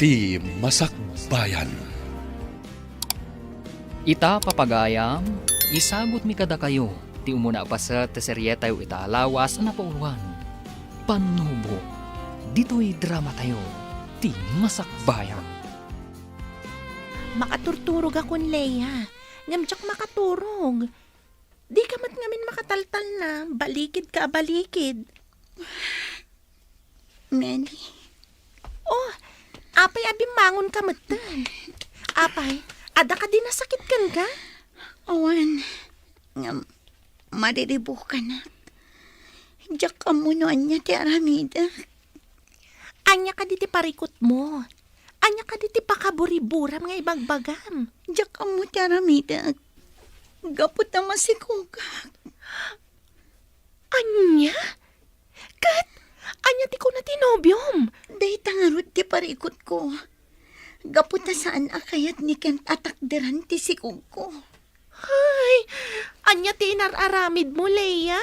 Ti Masakbayan. Ita papagayam, isagot mi kada kayo, ti umuna pa sa teserye tayo italawas na pauruan. Panubo, dito'y drama tayo, ti Masakbayan. Makaturturog akong Leia. Ngamtsak makaturog. Di ka mat ngamin makataltal na. Balikid ka, balikid. Meli, Oh, apay abimangon ka matan. Apay, ada ka din nasakit kan ka? awan, nga mariribo ka na. Diyak ka muna niya ti Aramida. Anya ka diti parikot mo. Anya ka diti pakaburi-buram nga ibagbagam. Diyak ka mo ti Aramida. Gapot na masikog. Anya? Kat, anya ti ko na tinobyom. Day tangarot ti parikot ko. Gapot na saan akayat ni Kent atakderan ti sikog ko. Ay, anya ti inararamid mo, Leia.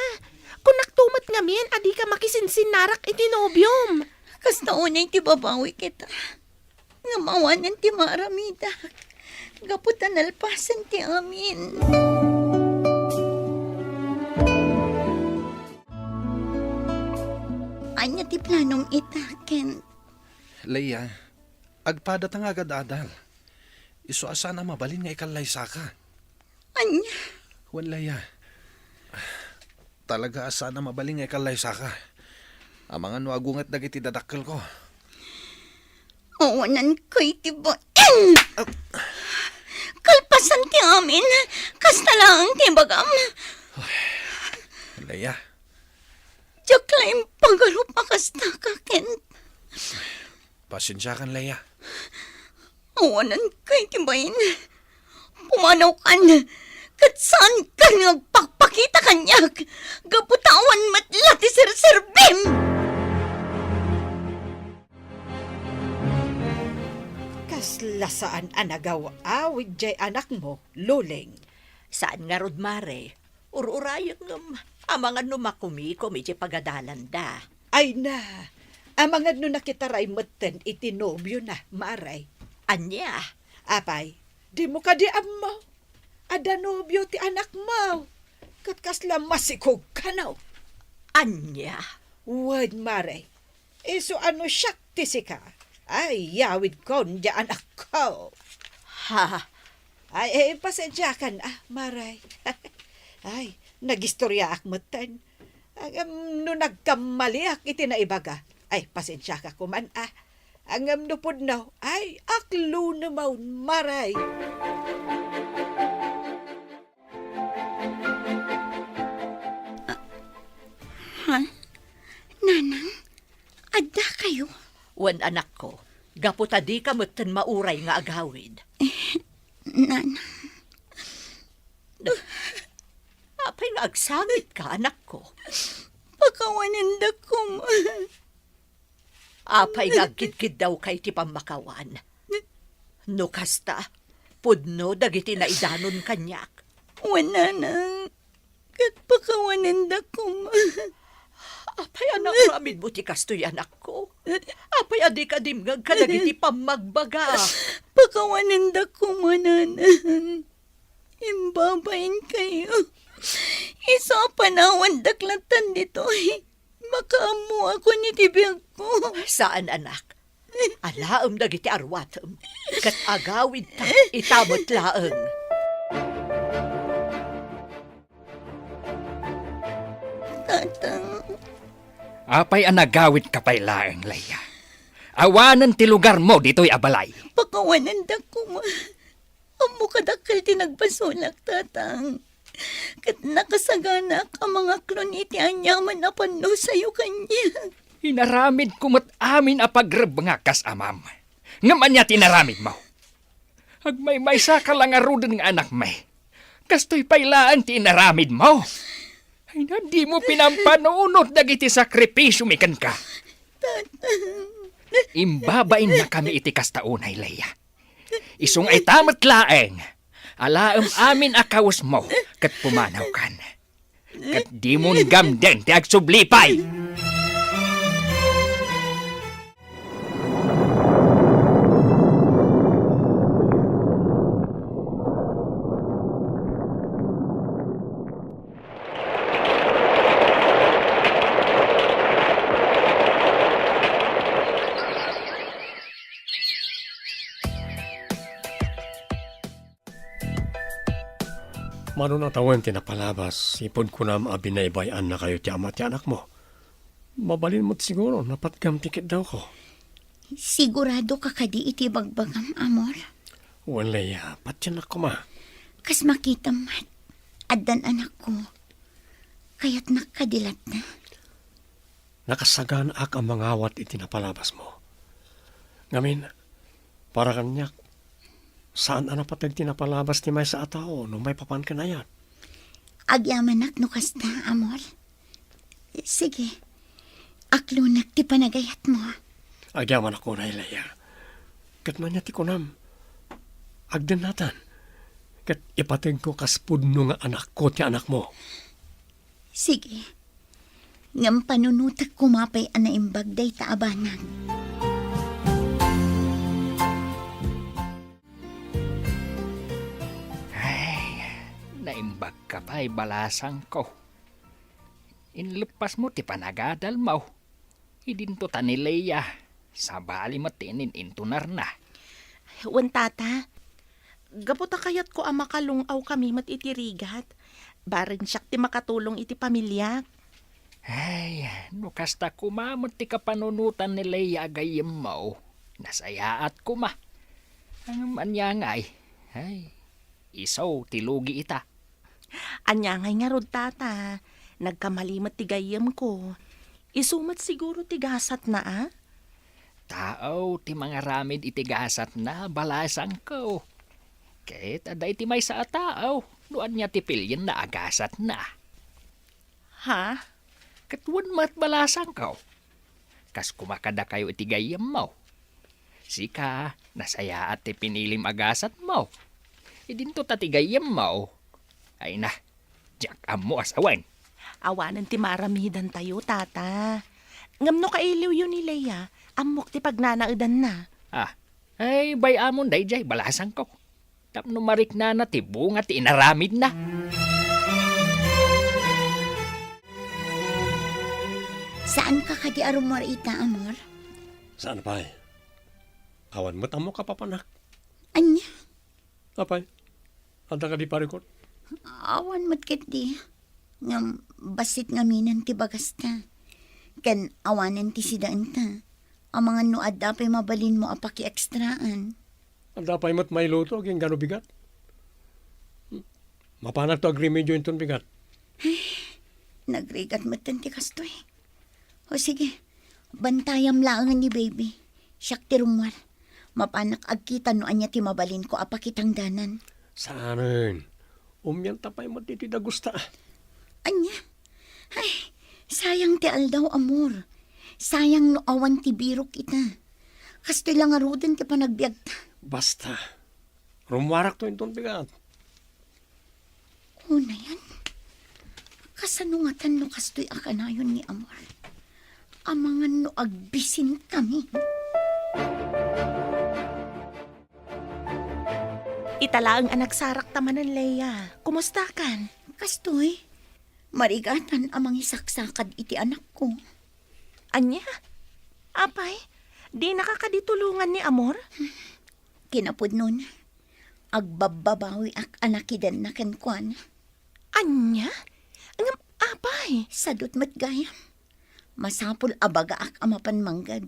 Kung naktumat ngamin, adi ka makisinsin-narak itinobyom. Kas naunay ti babawi kita. Nga mawanan ti Maramida. Gapot na nalpasan ti amin. Anya ti planong itaken. Leia, agpada nga agad adal. Iso asa na mabalin nga ikalay saka. Anya, Wan Leia. Talaga asa na mabalin nga ikalay saka. Ang mga nuagungat dagiti dadakkel ko. awanan ko'y ti kalpasan ti amin. Kasta lang ti bagam. Leia, Diyak lang pagaro pakasta ka, Kent. pasensya kan Leia. Awanan ko'y ti bayin. Pumanaw kan. Kat saan ka nagpakpakita kanyak? Gaputawan matla ti sir-serbim. Kaslasaan anagaw awid jay anak mo, luling. Saan nga rod mare? Ururayang amangan numakumi jay pagadalan da. Ay na, amangad no nakitaray maten itinobyo na, maray. Anya, Apay, di mo ka di mo. Adanobyo ti anak mo. Katkasla masikog ka na. anya. Wad maray. Iso ano siyak ti sika. Ay, yawid kon di anak ko. Ha, Ay, pasensya ka na, maray. Ay, nagistorya ak matan. No nagkamali ak iti naibaga. Ay, pasensya ka kuman Angam nupod na, ay, aklo na maun, maray. Nanang, adda kayo. wan anak ko. Gaputa di ka matan mauray nga agawid. Nanang, Apay nga agsangit ka, anak ko. pakawanan da ko. Apay nga gidgid daw kay ti pamakawan. No kasta, pudno dagiti na idanon kanyak. Wananang, kat pakawanan da ko. Apay anak ramid mo ti kastoy anak ko. Apay adi ka dimgag ka dagiti pamagbaga. Pakawanan da ko, mananang. Imbabain kayo. Isa panawan daklatan dito. Makaamu ako ni tibiyag ko. Saan anak? Alaam dagiti arwatem. Kat agawid ta, itamot laeng. Tatang, Apay anagawit ka pa'y laeng, Leia. Awanan ti lugar mo dito'y abalay. pakawanan da ko. Amo kadakal tinagbasolak, tatang. Kat nakasaganak ang mga klon iti anyaman na pano sa'yo kanya. Inaramid kumot amin a pagreb nga kas amam. Ngaman niya tinaramid mo. Agmay sa ka lang arudin nga anak may. Kastoy pailaan ti inaramid mo. Ay na di mo pinampanunot dagiti sakripisyo mikan ka. Imbabain na kami iti kastaunay, Leia. Isung ay tamat laeng. Alaam amin akawas mo kat pumanaw kan. Kat di mo gamden ti agsublipay. Mano na tawan tinapalabas, ipod ko na abinaybayan na kayo ti ama ti anak mo. Mabalin mo't siguro, napatgam tikit daw ko. Sigurado ka kadi iti bagbagam, amor. Walaya, patyan ako ma. Kas makita mat, addan anak ko. Kaya't nakadilat na. Nakasagan ak ang mangawat iti napalabas mo. Ngamin, para kanyak, saan ana patag tinapalabas ti may sa atao no may papan ka na yan? Agyamanak no kasta, amor. Sige, aklunak ti panagayat mo. Agyaman ako na ilaya. Kat man niya ti kunam. Agdan natan. Kat ipatag ko kaspudno nga anak ko ti anak mo. Sige, ngam panunutak kumapay ana imbag day taabanan. Naimbag ka pa'y balasang ko. Inlupas mo ti panagadal mo. Idinto ta ni Leia. Sa bali matinin intunar na. Wan tata, gaputa kayat ko ang makalungaw kami matitirigat. Barin siyak ti makatulong iti pamilya. Ay, no kasta kumamot ti kapanunutan ni Leia agayem mo. Nasayaat kuma. Ang manyangay. Ay, isaw tilugi ita. Anya ngay nga rod tata, nagkamalimat ti gayem ko. Isumat siguro ti gasat na ah. Tao, ti mga ramid itigasat na balasang ko. Kahit aday ti may sa tao, nuan niya ti pilyan na agasat na. Ha? Katwan mat balasang ko. Kas kumakada kayo iti gayam mo. Sika, nasaya at ti pinilim agasat mo. Idinto ta ti gayam mo. Ay na, jak mo asawan. Awanan ti maramidan tayo tata. Ngam no kailiw yun ni Leia, amok ti pagnanaudan na. Ah, ay bay amon day jay balasang ko. Tapno marik na ti bunga ti inaramid na. Saan ka kadi arumor ita, amor? Saan pa Awan mo't amo ka papanak. Anya, Apay, anda ka di parikot. awan mat ket di. Ngam basit ngaminan ti bagas ta. Ken awanan ti sidaan ta. Ang mga nuad dapay mabalin mo apaki ekstraan. Anda pa'y mo't may luto, ging gano bigat. Mapanak to agrimedyo yung ton bigat. Nagrigat matan ti kastoy. O sige, bantayam lang ni baby. Siyak ti rumwar. Mapanak agkita no anya ti mabalin ko apakitang danan. Saanin? Umyan tapay mo't iti dagusta. Anya? Ay, sayang ti aldaw, amor. Sayang no awan ti birok ita. Kastoy lang arudan ti panagbiag ta. Basta. Rumwarak to yung ton bigat. Una yan. Kasanungatan no kastoy akanayon ni amor. Amangan no agbisin kami. Itala ang anak sarak tamanan Leia. Kumusta kan? Kastoy, marigatan amang isaksakad iti anak ko. Anya? Apay, di nakakaditulungan ni Amor? Kinapod nun, agbababawi ak anakidan na kenkwan. Anya? Ngam, apay? Sadot matgayam. Masapul abaga ak amapan manggad.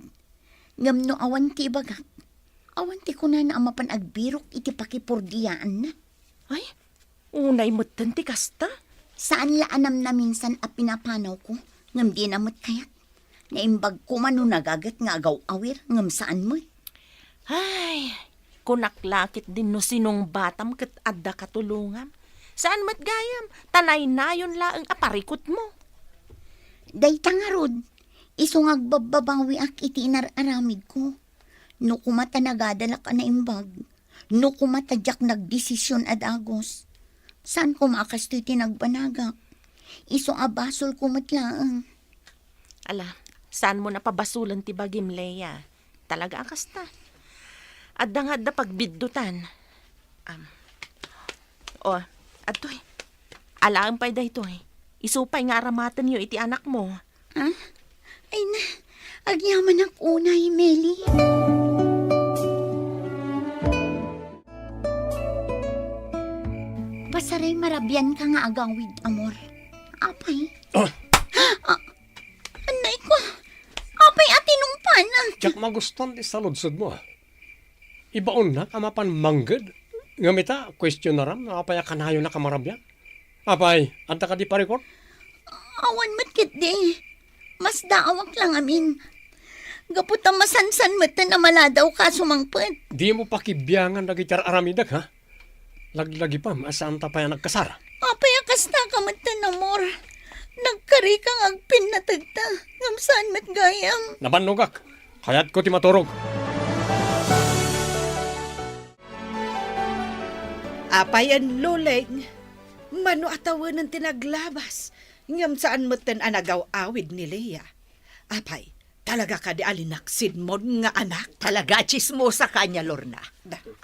Ngam no awan ti bagak. Awan ti kunan na amapan agbirok iti pakipurdiyaan na. Ay, unay mo't ti kasta? Saan laanam na minsan a pinapanaw ko? Ngam di namot kayat. Naimbag ko man no nagagat nga agaw awir. Ngam saan mo? Ay, kunaklakit din no sinong batam kat adda katulungan. Saan matgayam? Tanay na yun laang aparikot mo. Day tangarod. Isong agbababawi ak iti inararamid ko. No kumata nagadalak ka na imbag. No kumata jak nagdesisyon ad agos. Saan ko makastoy tinagbanagak? Isong abasol kumatlaang. Ala, saan mo napabasulan ti bagim Leia? Talaga akasta. Adda nga da pagbiddutan. Atoy. Alaan pa'y da ito eh. Isupay nga aramatan niyo iti anak mo. Ha? Ay na, agyaman ang unay, Meli. Pasaray marabyan ka nga agawid, amor. Apay. Oh, Anay ko. Apay atinong pana. jak maguston di sa ludsod mo. Ibaon na kamapan mangged. Ngamita, question na ram, apay kanayo na kamarabyan. Apay, anta ka di parikot? Awan matkit di. Mas daawak lang amin. Gaputa masansan mata na maladaw ka sumangpet. Di mo pakibiyangan lagi tar aramidag, ha? Laglagi pa, asaan ta pa yan nagkasara? Apay akas na ka mata na mor. Nagkari kang agpin na tagta. Ngamsaan mat gayam. Nabanugak, kayat ko ti maturog. Apayan luleng, mano atawan ng tinaglabas, ngam saan moten anagaw awid ni Leia. Apay, talaga ka di alinaksid mo nga anak. Talaga chismosa kanya, Lorna.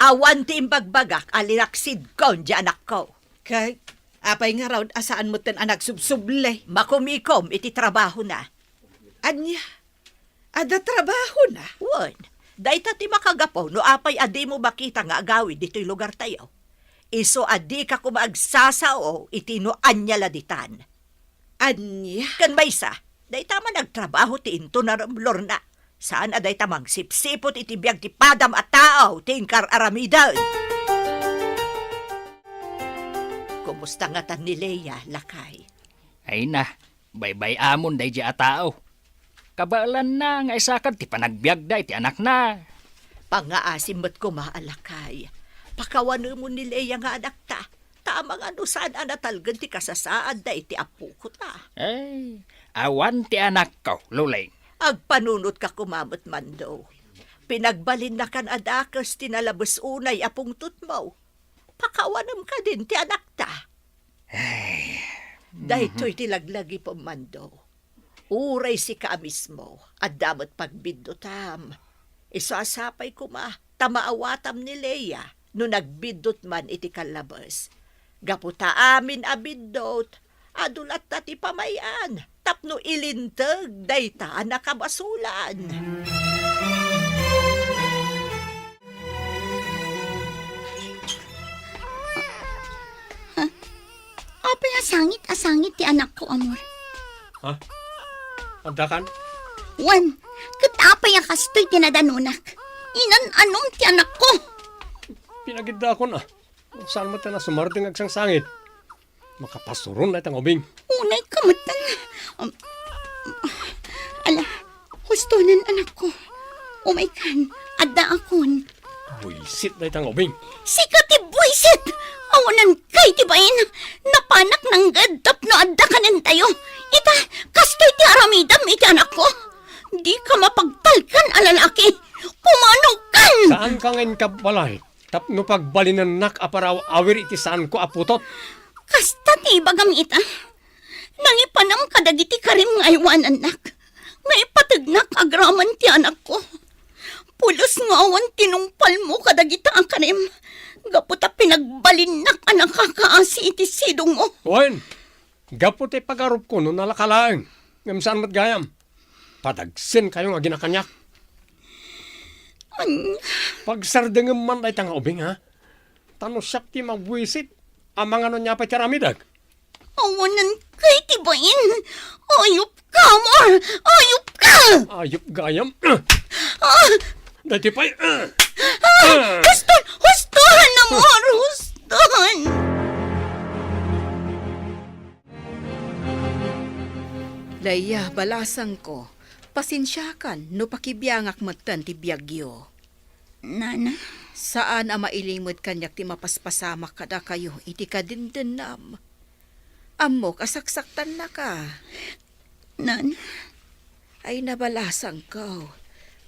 Awan ti imbagbagak, alinaksid ko, di anak ko. Kay, apay nga raw asaan moten anak subsublay. Makumikom, iti trabaho na. Anya, ada trabaho na. Wan, dahi ti makagapo, no apay adi mo makita nga agawid dito'y lugar tayo. Iso adi ka kumagsasao, iti no anya laditan. Anya, Kan maysa, dahi tama nagtrabaho ti into na Lorna. Saan aday tamang sipsipot iti biyag ti padam at tao, tingkar aramidan. Kumusta nga tan ni Leia, lakay? Ay na, baybay amon day di atao. Kabalan na nga isakad ti panagbiag day ti anak na. Pangaasim mo't kumaalakay. Pakawan mo ni Leia nga anak ta. Tamang ano saan anatalgan ti kasasaad da iti apo ko ta. Ay, awan ti anak ko, lulay. Agpanunot ka kumamot man do. Pinagbalin na kan adakas tinalabas unay apong tutmaw. Pakawanam ka din ti anak ta. Ay, Dahito'y tilaglagi po man do. Uray si ka mismo at damot pagbiddo tam. Isasapay ko tamaawatam ni Leia no nagbidot man iti kalabas. Gaputa amin abidot, adulat na ti pamayan, tapno ilintag, dayta nakabasulan. Apay asangit ti anak ko, amor. Ha? Adakan? Wan, katapay akastoy tinadanunak. Inan anom ti anak ko. Pinagidda ko na. Saan mo na sumarating agsang sangit? Makapasuron na itang ubing. Unay kamatan. Ala, hustonan anak ko. Umaikan, adda akon. Buisit na itang ubing. Sika ti buisit! Awanan kay ti bain. Napanak ng gadtap no adda kanin tayo. Ita, kastoy ti aramidam iti anak ko. Di ka mapagtalkan alalaki. Pumanukan! Saan ka ngayon kabalay? Tapno pagbalinan nak aparaw awir iti saan ko aputot. Kasta ti bagam ita. Nangipanam kadagiti karim ngaywan anak. Ngaipatagnak agraman ti anak ko. Pulos nga awan tinumpal mo kadagita ang karim. Gaputa pinagbalinak ang nakakaasi iti sidong mo. Wen, gapot ay pagarup ko no nalakalaang. Ngam saan mat gayam? Padagsin kayong aginakanyak. Pagsardengem man ay tanga ubing ha. Tano siyak ti magwisit. Amang ano niya pa charamidag. Awanan kay tibain. Ayup ka, amor! Ayup ka! Ayop gayam. Dati pa'y. Huston! Hustohan, amor! Hustohan! Leia, balasang ko. Pasensyakan no pakibiyangak matan ti biyagyo. Nana, Saan ang mailimod kanyak ti mapaspasamak kada kayo iti kadindenam. Amo kasaksaktan na ka. Nana, Ay nabalasang ko.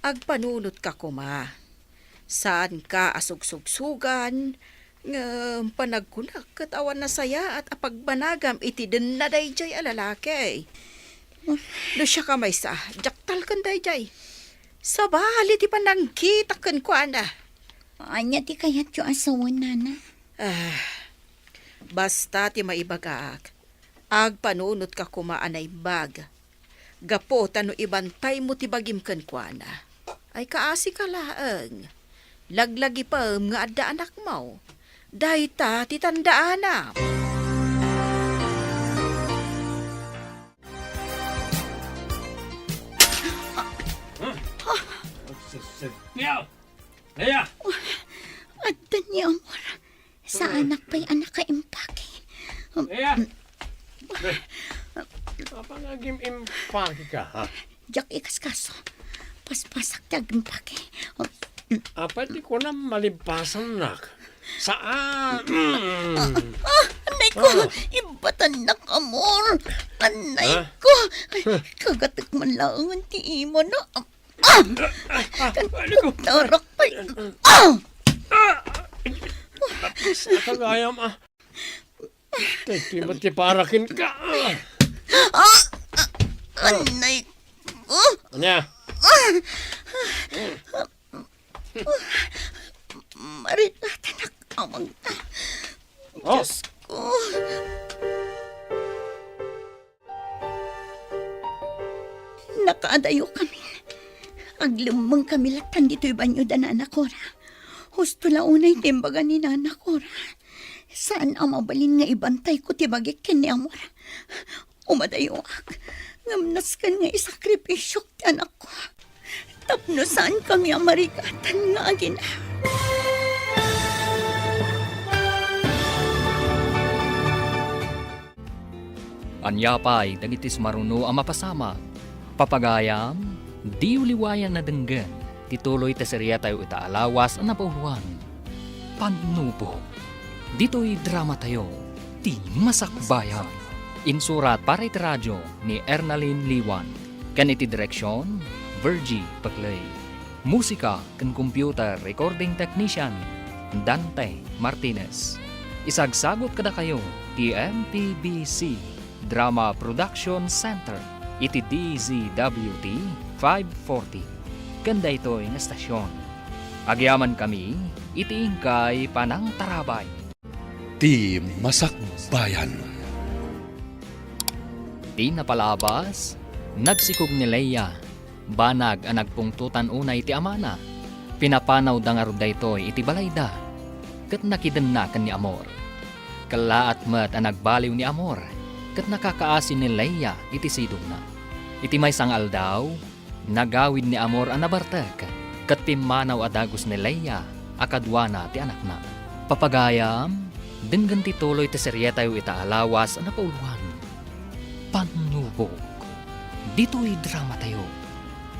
Agpanunot ka kuma. Saan ka asugsugsugan? Nga panagkunak katawan na saya at apagbanagam iti den na dayjay alalaki. Do siya ka may sa, jaktal kan dayjay. Sa bali ti panangkitakan ko ana. anya ti kayat yung asawan, Nana. Basta ti maibagak. Agpanunot ka kumaanay bag. Gapo tano ibantay mo ti bagim kan ko ana. Ay kaasi ka laang. Laglagi pa nga adda anak mo. Dahita ti tandaanam. Leia! Leia! At niya, amor. Sa anak pa'y anak ka impake. Leia! Apa naging impake ka, ha? Jak ikas kaso. Paspasak tag impake. Apa di ko na malimpasan, nak? Saan? Anay ko, ibatan nak, amor. Anay ko. Kagatik man lang ang tiimo na. Tarak pa'y. Sa kagayam, Teki mati parakin ka. Anay ko. Anya? Marinata nak, amang. Oh, Ko. Nakaadayo kami. Aglumang kami latan dito'y banyo da na nakora. Husto launay timbaga ni na nakora. Saan ang mabalin nga ibantay ko tibagik kin ni amor. Umadayo ak. Ngamnas kan nga isakripisyo ti anak ko. Tapno saan kami ang marigatan nga agina. Anyapay, dagitis maruno ang mapasama. Papagayam, di uliwayan na denggan. Tituloy tasiriya tayo itaalawas ang napauluan. Panubo. Dito'y drama tayo. Di masakbayan. Insurat para iti radyo ni Ernalyn Liwan. Kan iti direksyon, Virgie Paglay. Musika kan computer recording technician, Dante Martinez. Isagsagot kada kayo, ti MTBC Drama Production Center, iti DZWT 540. Kanda ito'y nga stasyon. Agyaman kami, iti ingkay panang tarabay. Di masakbayan. Di napalabas, nagsikog ni Leia. Banag ang nagpungtutan unay iti amana. Pinapanaw da nga ro daytoy iti balayda. Kat nakidennakan ni Amor. Kalaat met ang nagbaliw ni Amor. Kat nakakaasin ni Leia iti sidong na. Iti may sangal daw, nagawid ni Amor ang nabartek. Kat pimanaw adagos ni Leia, akadwana ti anak na. Papagayam, denggan ti tuloy ti serye tayo itaalawas ang napauluan. Panubog. Dito'y drama tayo.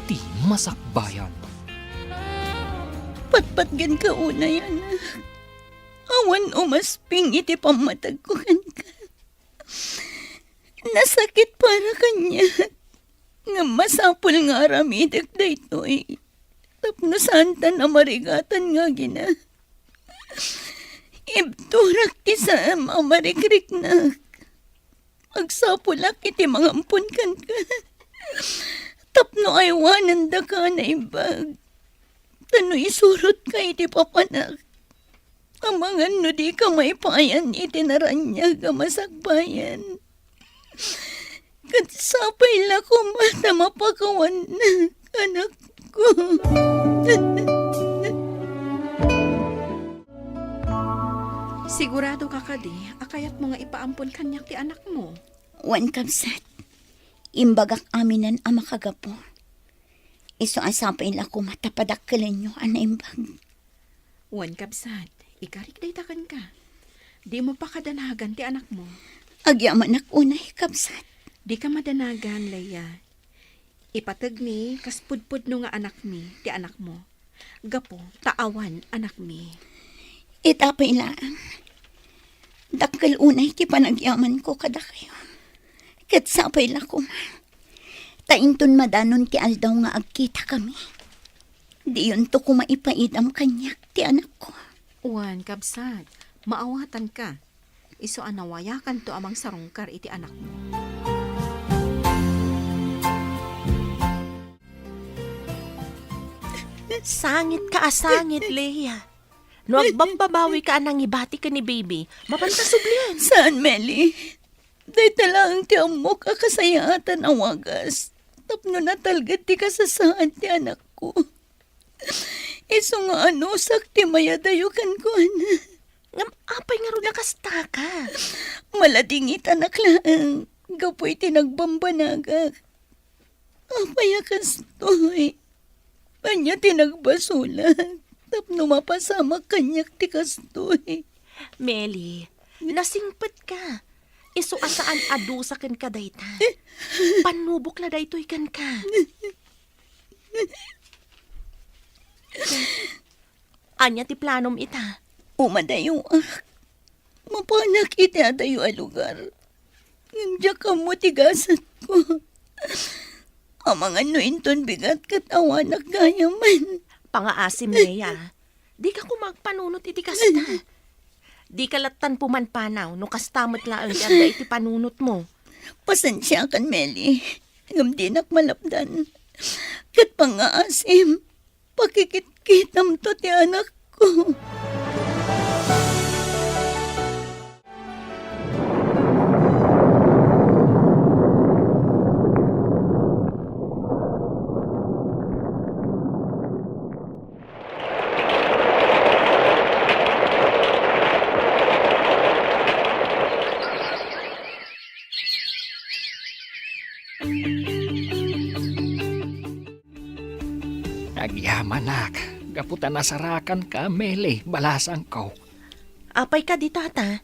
Di masakbayan. Patpatgan ka una yan. Awan umasping iti pamatagkuhan ka. Nasakit para kanya. Nga masapul nga aramidak da ito'y. Tapno santa na marigatan nga gina. Ibturak ti sa amarikrik na. Agsapulak iti mga ampun kan ka. Tapno aywanan da ka na ibag. Tano isurot ka iti papanak. Amangan no di ka may payan iti naranya ka masakbayan. Katsapay la ko mata mapakawan na anak ko. Sigurado ka kadi, akayat mo nga ipaampon kanyak ti anak mo. Wan kamsat. Imbagak aminan ang makagapo. Iso asapay la ko matapadakkalan nyo ana imbag. Wan kabsat, ikarik daytakan ka. Di mo pa kadanagan ti anak mo. Agyaman ak unay kamsat. Di ka madanagan, Leia. Ipatag mi, kaspudpud no nga anak mi, ti anak mo. Gapo, taawan anak mi. Itapay lang. Dakkal unay ti panagyaman ko kada kayo. Katsapay la ko ma. Tainton madanon ti aldaw nga agkita kami. Di yun to ko maipaidam kanyak ti anak ko. Wan kabsat, maawatan ka. Iso anawayakan to amang sarungkar iti anak mo. Sangit ka asangit, Leia. No agbambabawi ka anang ibati ka ni baby, mapantasubli. Saan, Meli? Day talang ti amok akasayatan ang wagas. Tapno natalgat ti kasasaan ti anak ko. Iso nga ano, sakti mayadayukan ko, ana. Ngam, apay nga ro nakasta ka. Maladingit anak lang. Gapoy tinagbambanagak. Apay akas to'y. Anya tinagbasulat. Tapno mapasama kanyak ti kastoy. Meli, nasingpet ka. Iso asaan adusaken ka dayta. Panubok la daytoy kan ka. Anya ti planom ita. Umadayo mapanak iti adayo a lugar. Ngimdya ka mo tigasat ko. Amang ano inton bigat katawanak gayaman. Pangaasim niya. Di ka kumagpanunot iti kasta. Di ka latan pumanpanaw no kastamot laang ti anda iti panunot mo. Pasensya kan, Meli. Ngam di malapdan. Kat pangaasim, pakikit-kitam to ti anak ko. Nagyamanak, gaputan nasarakan ka, Meli, balasang ko. Apay ka di tata.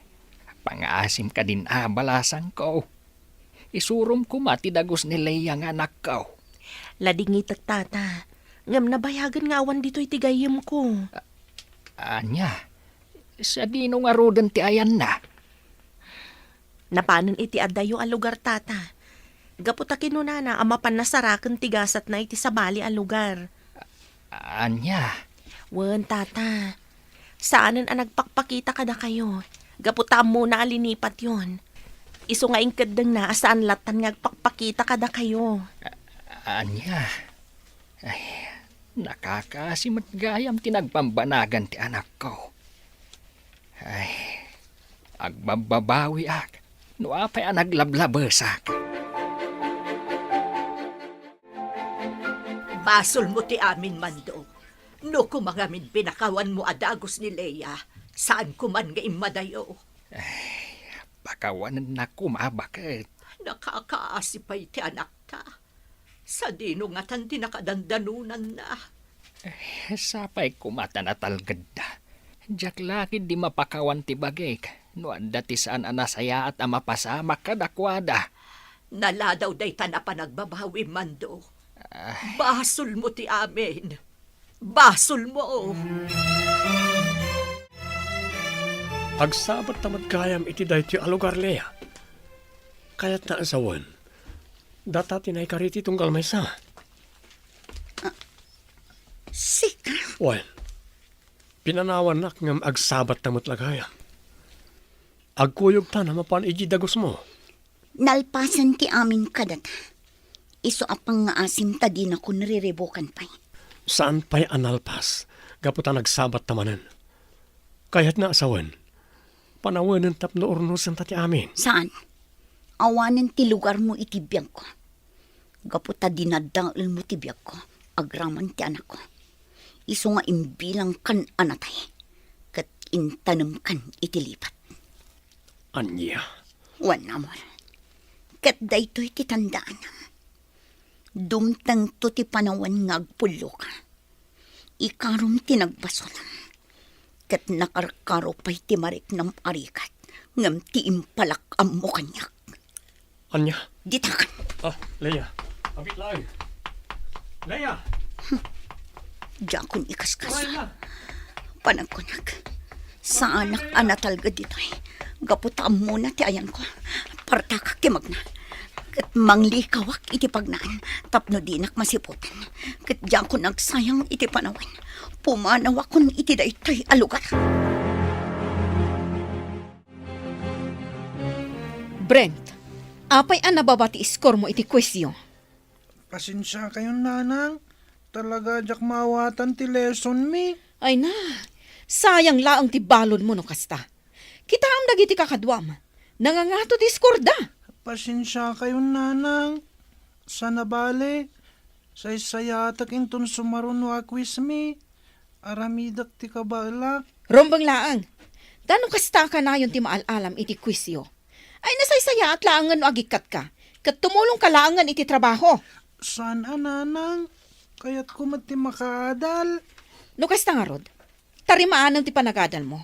Pangaasim ka din balasang ko. Isurum ko matidagos ni Leia nga anak ko. Ladingit at tata. Ngam nabayagan nga awan dito'y tigayim ko. Anya, sa dino nga rodan ti ayan na. Napanan iti adayo a lugar tata. Gaputa kinunana amapan nasarakan tigasat na iti sabali a lugar. Anya, Wen tata. Saanan ang nagpakpakita kada kayo? Gaputa mo na alinipat yon. Iso nga ingkadang na asaan latan nga agpakpakita kada kayo. anya. Ay, nakakasimat gayam tinagpambanagan ti anak ko. Ay, agbababawi ak. No apay ang naglablabesak. Basol mo ti amin, Mando. No kumangamin pinakawan mo adagos ni Leia, saan kuman nga imadayo. Pakawanan na kumabakit. Nakakaasipay ti anak ta. Sa dino nga tan tinakadandanunan na. Sapay kumata na talgada. Diyak lakid di mapakawan ti bagay. No anda ti saan anasaya at amapasama kadakwada. Naladaw day ta na panagbabawi, Mando. Basol mo ti amin. Basol mo. Agsabat tamad kayam iti dayti alugar, Leia. Kaya't na asawan. Data tinay kariti tunggal may sa. Sika. Well, pinanawan nak ngam agsabat tamad lagayam. Agkuyog ta na mapan iji dagos mo. Nalpasan ti amin kadata. Iso apang nga asim ta di na ko nariribukan pa'y. Saan pa'y analpas? Gaputan nagsabat tamanan. Kaya't na asawan. Panawanan tapno ornusan tati amin. Saan? Awanan ti lugar mo itibiyag ko. Gaputa dinadaal mo tibiyag ko. Agraman ti anak ko. Iso nga imbilang kan anatay. Kat intanam kan itilipat. Anya. Wan namor. Kat daytoy titandaan. Dumtang to ti panawan nga agpulo ka. Ikarom tinagbasolam. Kat nakarkaro pa'y ti marik ng arikat. Ngam ti impalak mo kanyak. Anya. Ditakan. Leia. Abit lang. Leia. Diyan kong ikaskas. Panagkunak. Sa anak anatalga dito'y. Gaputaan muna ti ayan ko. Partakak ti magna. Kat manglikawak iti pagnaan. Tapno dinak masiputan. Kat diyan ko nagsayang iti panawan. Pumanawak kon iti daytoy alugar. Brent, apay ang nababati iskor mo iti kwestiyo? Pasensya kayo, nanang. Talaga jak mawatan ti lesson mi. Ay na, sayang laang ti balon mo no kasta. Kita ang dagiti kakadwam. Nangangato ti iskor da. Pasensya kayo, nanang. Sana bale. Saysayatak inton sumaron wa quiz mi. Aramidak ti kabalak. Rombang laang. Tanong kasta ka na yun ti maalalam iti kwestiyo. Ay nasaysaya at laangan no agikat ka. Kat tumulong ka laangan iti trabaho. Sana, nanang? Kaya't kumati makadal. No kasta nga rod, tarimaan ti panagadal mo.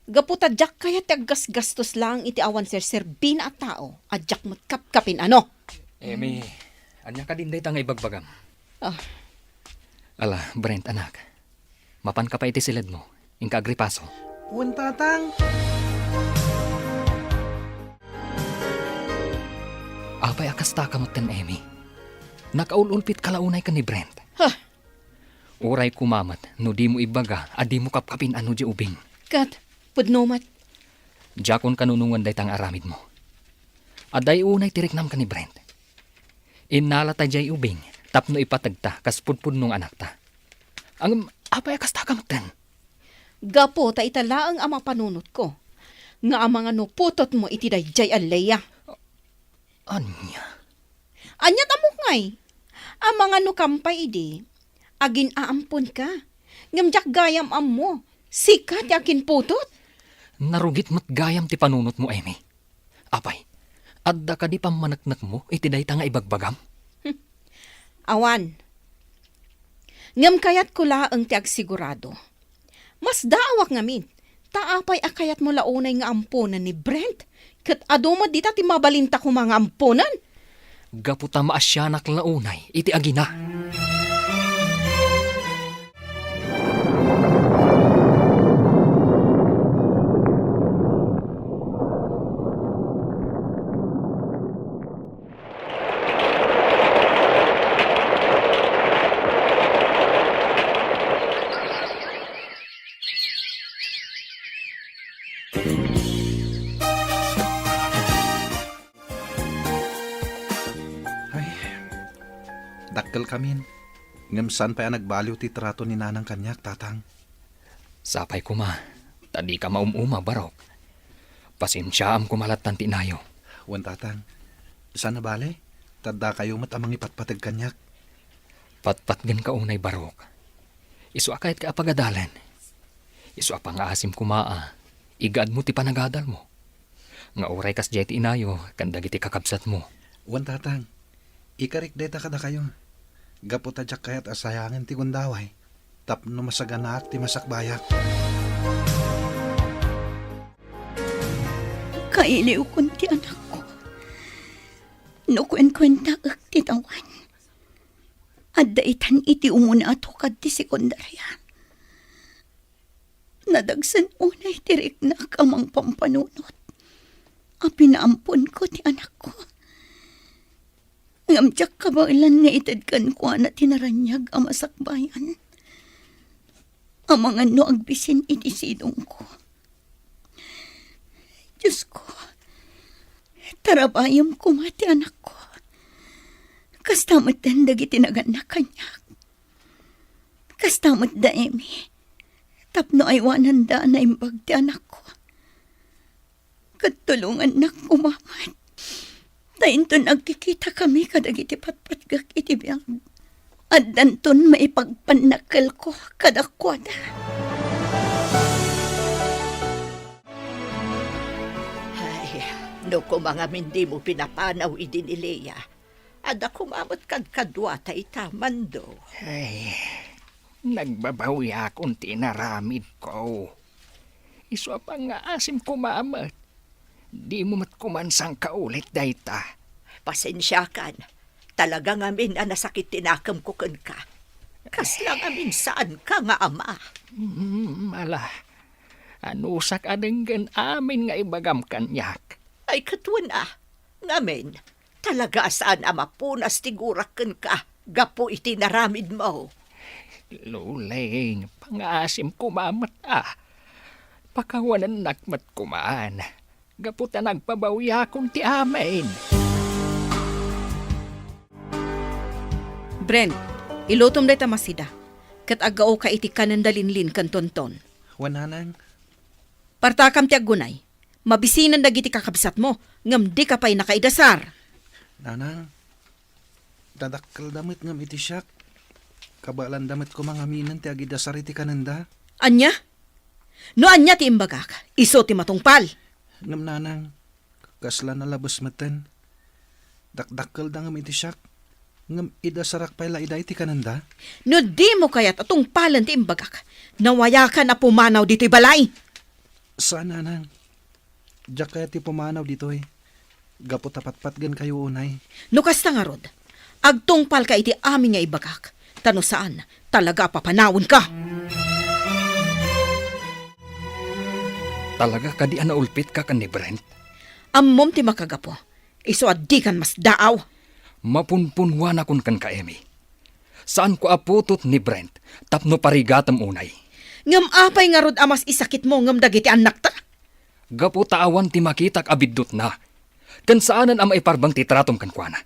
Gaputadyak kaya ti aggas-gastos lang iti awan ser-serbin at tao, adyak mo't kapkapin ano. Emi, anya ka din day nga ibagbagam. Ah. Ala, Brent anak. Mapan ka pa iti silid mo. Ingka agripaso. Wan tatang. Apay akasta ka mo ten, Emi. Nakaululpit kalaunay ka ni Brent. Huh. Uray kumamat, no di mo ibaga, adi mo kapkapin ano di ubing. Kat, pudnomat. Jakon kanunungan day tang aramid mo. Aday unay tiriknam ka ni Brent. Inala ta jay ubing, tapno ipatagta, kaspudpud nung anak ta. Ang apay akasta ka mo ten. Gapo ta italaang ama panunot ko. Nga ang mga nuputot mo iti dayjay alaya. Anya? Anyat amok ngay. Ang mga nukampay idi, agin aampon ka. Ngamjak gayam am mo. Sikat yakin putot. Narugit mo't gayam ti panunot mo, Emi. Apay, adda ka di pamanaknak mo, iti day ta nga ibagbagam? Awan. Ngam kayat ko laang ti agsigurado. Mas daawak ngamin. Taapay akayat mo launay nga ampunan ni Brent. Kat aduma dita ti mabalinta ko mga ampunan. Gaputa maasyanak launay, iti agina. Ay, dakkel kamin. Ngam saan pa nagbaliw ti trato ni nanang kanyak, tatang. Sapay kuma, tadi ka maumuma barok. Pasensyaam kumalatan tinayo. Wan tatang. Saan na bale? Tadda kayo mat amang ipatpatag kanyak. Patpatgan ka unay barok. Isu akayat ka apagadalan. Isu apang asim kumaa. Igaad mo ti panagadal mo. Nga oray kas jay ti inayo, kandag iti kakabsat mo. Wan tatang. Ikarik deta kada kayo. Gaputa jak kayat asayangin ti gundaway. Tapno masaganak ti masakbayak. Kailiw kun ti anak ko. Nukwen-kwenta ak ti tawan. Adda itan iti umuna ato kad ti sekundarya. Nadagsan unay tirik na kamang pampanunot. A pinaampon ko ti anak ko. Ngamtsak kabailan nga itadkan ko na tinaranyag ang masakbayan. Ang mga no agbisin iti sidong ko. Diyos ko, tarabayam ko mati anak ko. Kastamot dandag itinaganak kanyak. Kastamot da emi. Tapno ay wananda na imbag ti anak ko. Katulungan na kumamat. Tainton nagkikita kami kadag iti patpatgak iti biyag. At danton maipagpanakal ko kadakwada. Ay, no mga hindi mo pinapanaw idin Leia. Ada kumamot kadwa ta itamando. Ay, nagbabawi akong tinaramid ko. Isu apang nga asim kumamat. Di mo matkumansang kaulit dayta. Pasensya kan. Talaga ngamin ang nasakit tinakam ko kan ka. Kaslang amin saan ka nga ama. Ala, anusak adenggan amin nga ibagam kanyak. Ay katuan ngamin, talaga saan ama punas tigurakan ka. Gapo iti naramid mo. Luling, pangasim kumamat Pakawanan nakmat kumaan. Gaputa nagpabawi akong ti amin. Brent, ilutom day tamasida. Kat agao ka iti kanandalinlin kan tonton. Wan nanang. Partakam ti agunay. Mabisinan dagiti kakabsat mo. Ngam di ka pa'y nakaidasar. Nanang. Dadakkel damit ngam iti siyak. Kabalan damit ko mga minan ti agidasar iti kananda. Anya? No anya ti imbagak. Iso ti matungpal. Ngam nanang. Kasla na labas matan. Dakdakkel da ngam iti siyak. Ngam ida sarak pala ida iti kananda. No di mo kaya't atong palan ti imbagak. Nawaya ka na pumanaw dito'y balay. Saan nanang? Diyak kaya ti pumanaw dito eh. Gapo tapat-pat gan kayo unay. No kasta nga rod, agtungpal ka iti amin nga ibagak. Tano saan, talaga papanawon ka. Talaga ka di naulpit ka kan ni Brent. Ammom ti makagapo. Iso di kan mas daaw. Mapunpunwan akon kan ka, Emi. Saan ko aputot ni Brent, tapno parigatam unay. Ngam apay nga rod amas isakit mo ngam dagiti anak ta. Gapo taawan ti makitak abidot na. Kan saanan ang maiparbang titratom kan kuana.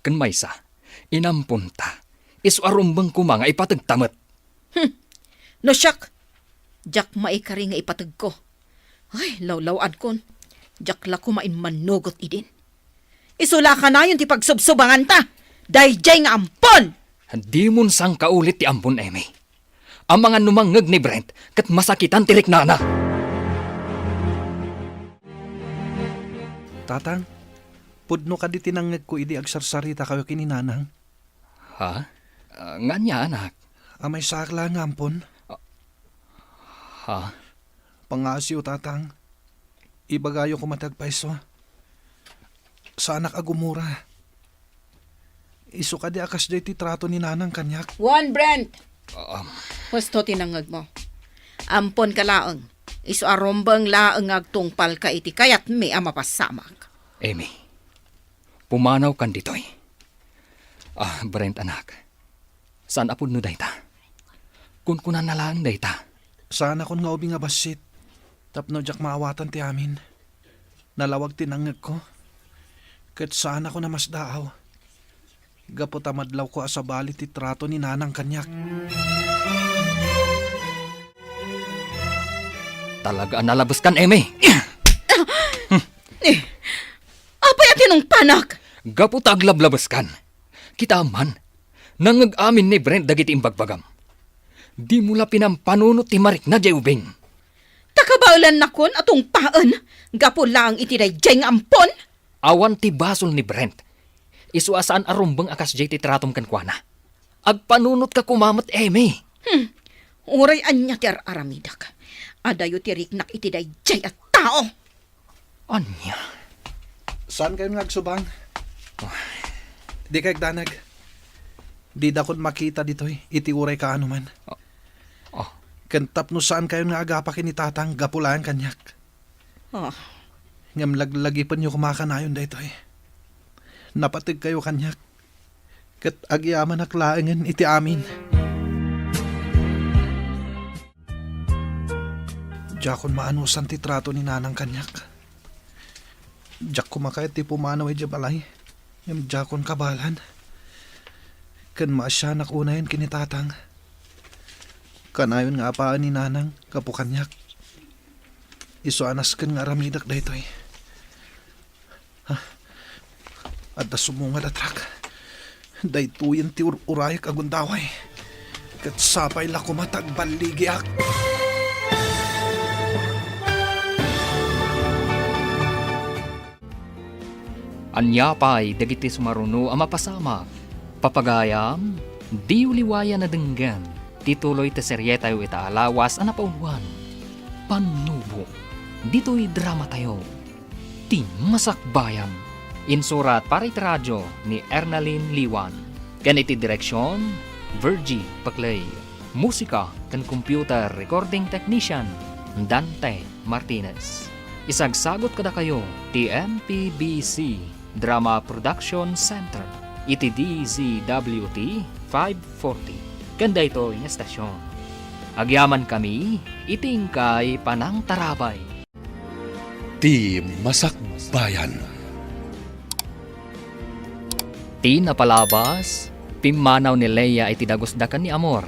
Kan maysa, inampunta. Isu arumbang kumanga ipatagtamat. No siyak, jak maikari nga ipatag ko. Ay, lawlawan kon. Jak la kumain manugot idin. Isula ka na yun ti pagsubsubangan ta. Dayjay nga ampon! Di mon sang kaulit ti ampon, Emi. Ang mga numangag ni Brent, kat masakitan tirik nana. Tatang, pudno ka di tinangag ko idi agsarsarita kayo kininanang. Ha? Nga niya, anak. Amay sakla nga ampon. Ha? Pangasyo, tatang. Ibagayo ko matagpaiso. Sa anak agumura. Isu ka di akas di ti trato ni nanang kanyak. Juan Brent! Husto tinangag mo. Ampon ka laang. Isu arombang laang agtungpal ka iti kayat may amapasamak. Emi, pumanaw kan ditoy. Brent, anak. Saan apod no dayta? Kunkunan na lang dayta. Sana kon nga ubi nga basit. Tapno jak maawatan ti amin. Nalawag tinangag ko. Kat sana ko na mas daaw. Gapo tamadlaw ko asabali ti trato ni nanang kanyak. Talaga nalabas kan, Emi. Apay atin ng panak! Gapo taglablabas kan. Kita man, nangag-amin ni Brent dagiti imbagbagam. Di mula pinampanunot ti marik na jayubing. Takabaulan na kon atong paan. Gapo lang itiday jay nga ampon. Awan ti basol ni Brent. Isuasaan arumbang akas jay ti tratom kan kuana. Agpanunot ka kumamat, Emi. Uray anya ti aramidak. Adayo ti riknak itiday jay at tao. Anya? Saan kayo nagsubang? Di kay danag. Di dakon makita ditoy. Iti uray ka anuman. Kantap no saan kayo nga agapakin ni tatang gapulaan kanyak. Ngam laglagipan nyo kumakanayon daytoy. Napatig kayo kanyak. Kat agyaman aklaangan iti amin. Diyakon maanusan ti trato ni nanang kanyak. Diyak kumakayat ti pumanaw ay balay. Ngam diyakon kabalan. Kan maasyanak unayan kinitatang. Kanayon nga apaan ni nanang kapukanyak. Iso anas kan nga ramidak daytoy. At da sumungat atrak. Daytuyan ti urayak agundaway. Kat sapay la kumatag baligiak. Anya pa'y dagiti sumaruno ang mapasama. Papagayam, di uliwaya na denggan. Tituloy te serye tayo itaalawas ang napauwan. Panubo, dito'y drama tayo. Ti Masakbayan. Insurat para iti radyo ni Ernalyn Liwan. Ken iti direksyon, Virgie Paclay. Musika ken computer recording technician, Dante Martinez. Isagsagot kada kayo ti MPBC Drama Production Center. Iti DZWT 540. Ganda ito yung estasyon. Agyaman kami, itingkay panang tarabay. Ti Masakbayan. Ti napalabas, pimanaw ni Leia iti dagosdakan ni Amor.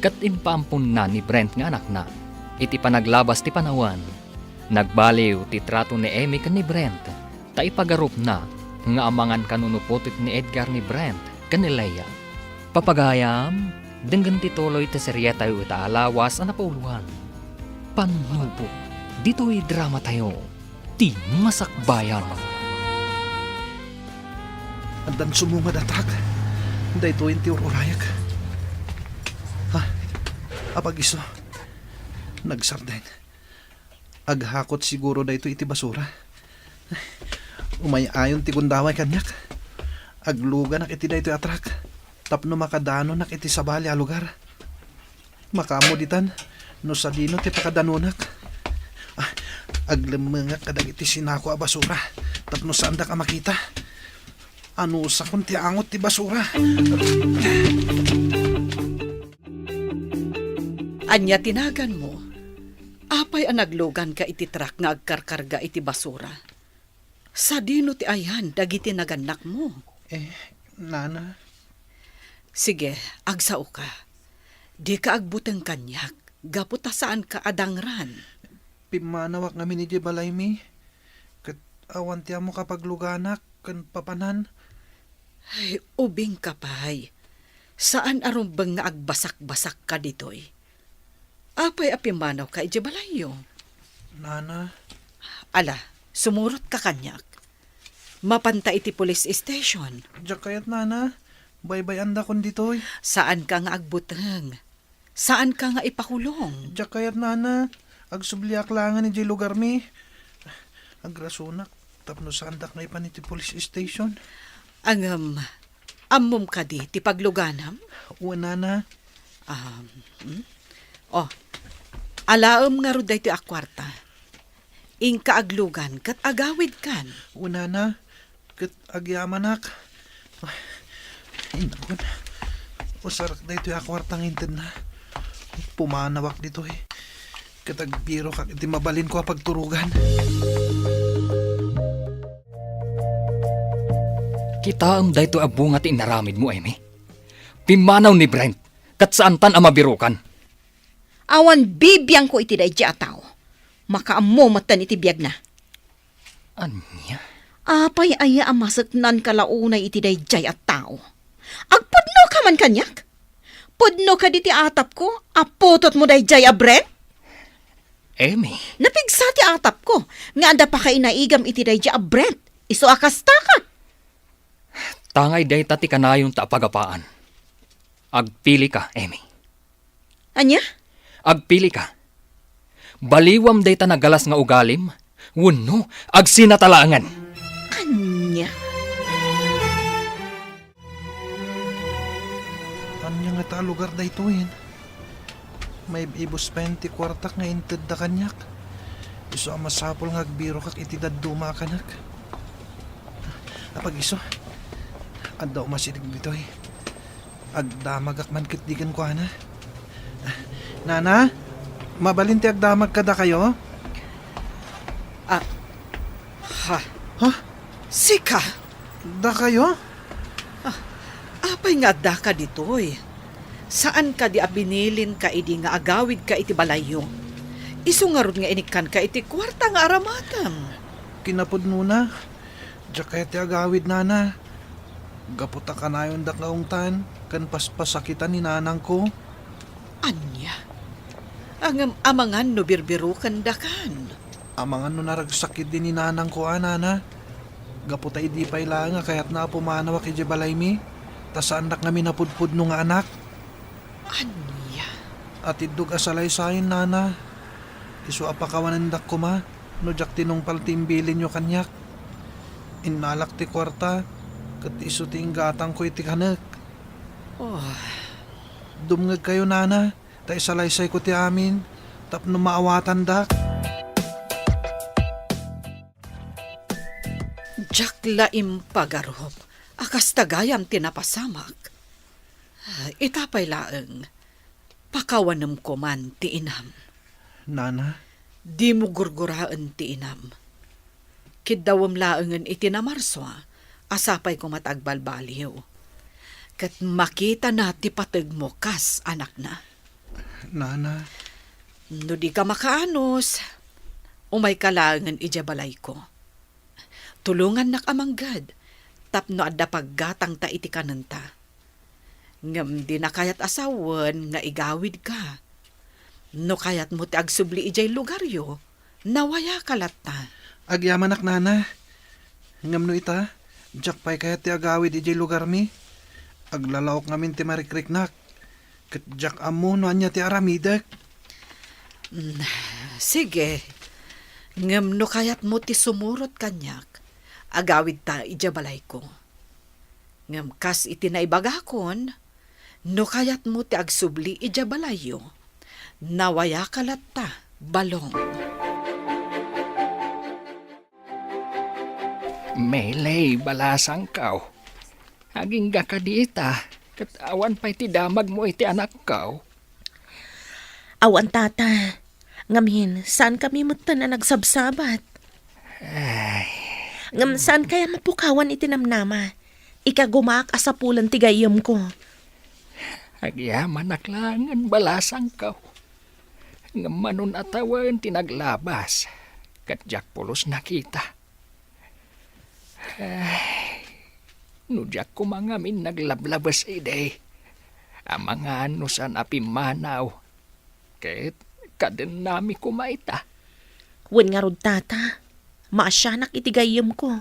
Kat impampun na ni Brent nga anak na. Iti panaglabas ti panawan. Nagbaliw ti trato ni Emi kan ni Brent. Ta ipagarup na nga amangan kanunuputit ni Edgar ni Brent kan ni Leia. Papagayam, denggan tituloy ti serye tayo itaalawas ang napauluan. Panubo, dito'y drama tayo. Ti Masakbayan. Andan sumungad atrak. Day 20 urayag. Ha? Apag iso. Nagsarden. Aghakot siguro da ito iti basura. Umayayon ti gundaway kanyak. Agluga nak iti da ito atrak. Tapno makadano nak iti sabali a lugar. Makamuditan. No sa dino ti pakadanunak. Aglemengak kadag iti sinako a basura. Tapno saan da ka makita. Ano sa kun ti angot ti basura. Anya tinagan mo. Apay ang naglugan ka iti truck nga agkarkarga iti basura. Sa dino ti ayan, dagiti naganak mo. Nana. Sige, agsao ka. Di ka agbuteng kanyak. Gaputa saan ka adangran. Pimanawak nga ni balay mi. Kat awan tiya mo kapag luganak. Kan papanan. Ay, ubing kapay. Saan arumbang nga agbasak-basak ka ditoy? Apay apimanaw ka ijabalayo. Nana. Ala, sumurot ka kanyak. Mapanta iti police station. Diyak kayat nana. Baybay anda kon ditoy. Saan ka nga agbuteng? Saan ka nga ipakulong? Diyak kayat nana. Agsubliak langan ni lugar mi. Agrasunak. Tapno sa andak na ipan iti police station. Ang ammom ka di, ti pagluganam? Uwan nana. Alaam nga ro dahi ti akwarta. Ingka aglugan, kat agawid kan. Uwan nana. Kat agyamanak. Inakon. Usarak da ito akwartang inted na. Pumanawak dito eh. Kat agbiro kak iti mabalin ko pagturugan. Kita am dayto abunga ti inaramid mo, Amy. Pimanaw ni Brent, kat saan tan ang mabirukan. Awan bibiyang ko iti dahi ataw. Makaammo matan iti biyag na. Anya? Apay aya amasaknan kalaunay iti dahi at tao. Agpudno ka man kanyak? Pudno ka di ti atap ko, aputot mo dahi a Brent? Amy? Napigsa ti atap ko, nga anda pa kay naigam iti dahi a Brent. Iso akasta ka. Tangay day tati kanayong taapagapaan. Agpili ka, Amy. Anya? Agpili ka. Baliwam day ta nagalas nga ugalim, wenno agsinatalangan. Anya? Anya nga ta lugar da ito yun. May ibos 20 kwartak nga inted da kanyak. Iso ang masapol nga agbiro kak itidad duma kanak. Apag iso. Anda umasilig dito eh. Agdamag akman kitdigan ko ana. Nana, mabalinti agdamag kada kayo? Ha? Ha? Sika? Da kayo? Apay nga da ka ditoy. Saan ka di abinilin ka idi nga agawid ka iti balayo? Isu nga rod nga inikan ka iti kwarta nga aramatam. Kinapod muna. Diyak kaya ti agawid nana. Gaputa ka na yung dakaungtan. Kan paspasakitan ni nanang ko. Anya? Ang amangan no birbirukan dakan. Amangan no naragsakit din ni nanang ko nana. Gaputa idi pa ila nga kaya't na pumanawak iti balay mi. Tas anak nga minapudpud no nga anak. Anya? At idug asalay sayin nana. Isu apakawanandak ko ma. No jak tinong paltimbilin nyo kanyak. Inalak ti kwarta. Kat isu ti inggatang ko iti kanak. Oh, Dumngag kayo nana. Ta isalaysay ko ti amin. Tapno maawatan dak. Jack laim pagarob. Akas tagayam tinapasamak. Itapay laeng. Pakawanam ko man ti inam. Nana, Di mo gurguraan ti inam. Kidawam laengan iti namarswa. Asapay ko matagbalbaliw. Kat makita na ti pateg mo kas anak na. nana, No di ka makaanos, umay kalangan ijabalay ko. Tulungan nak amanggad, tapno adda paggatang ta iti kananta. Ngam di na kayat asawan nga igawid ka. No kayat mo ti agsubli ijay lugaryo, nawaya kalat ta. agyamanak nana. Ngam no ita, jak pay kaya ti agawid iti lugar mi. Aglalawak ngamin ti marikriknak. Kat jak amo no anya ti aramidak. Sige. Ngam no kayat mo ti sumurot kanyak. Agawid ta ijabalay ko. Ngam kas iti naibagakon, no kayat mo ti agsubli ijabalayo. Nawaya kalat ta, balong. Melay, balasang kaw. Aging gakadita, katawan pa'y ti damag mo iti anak kaw. Awan tata. Ngamin, saan kami muta na nagsabsabat? Ngam, saan kaya mapukawan itinamnama? Ikagumaak asapulan tigayam ko. Agyaman naklangan balasang kaw. Ngamanon atawan tinaglabas. Kadyak pulos nakita. Nudyak ko mga min naglablabas ide. Ang mga anusan apimanaw. Kahit kaden nami kumaita. Wen nga rod tata. Maasyanak itigayam ko.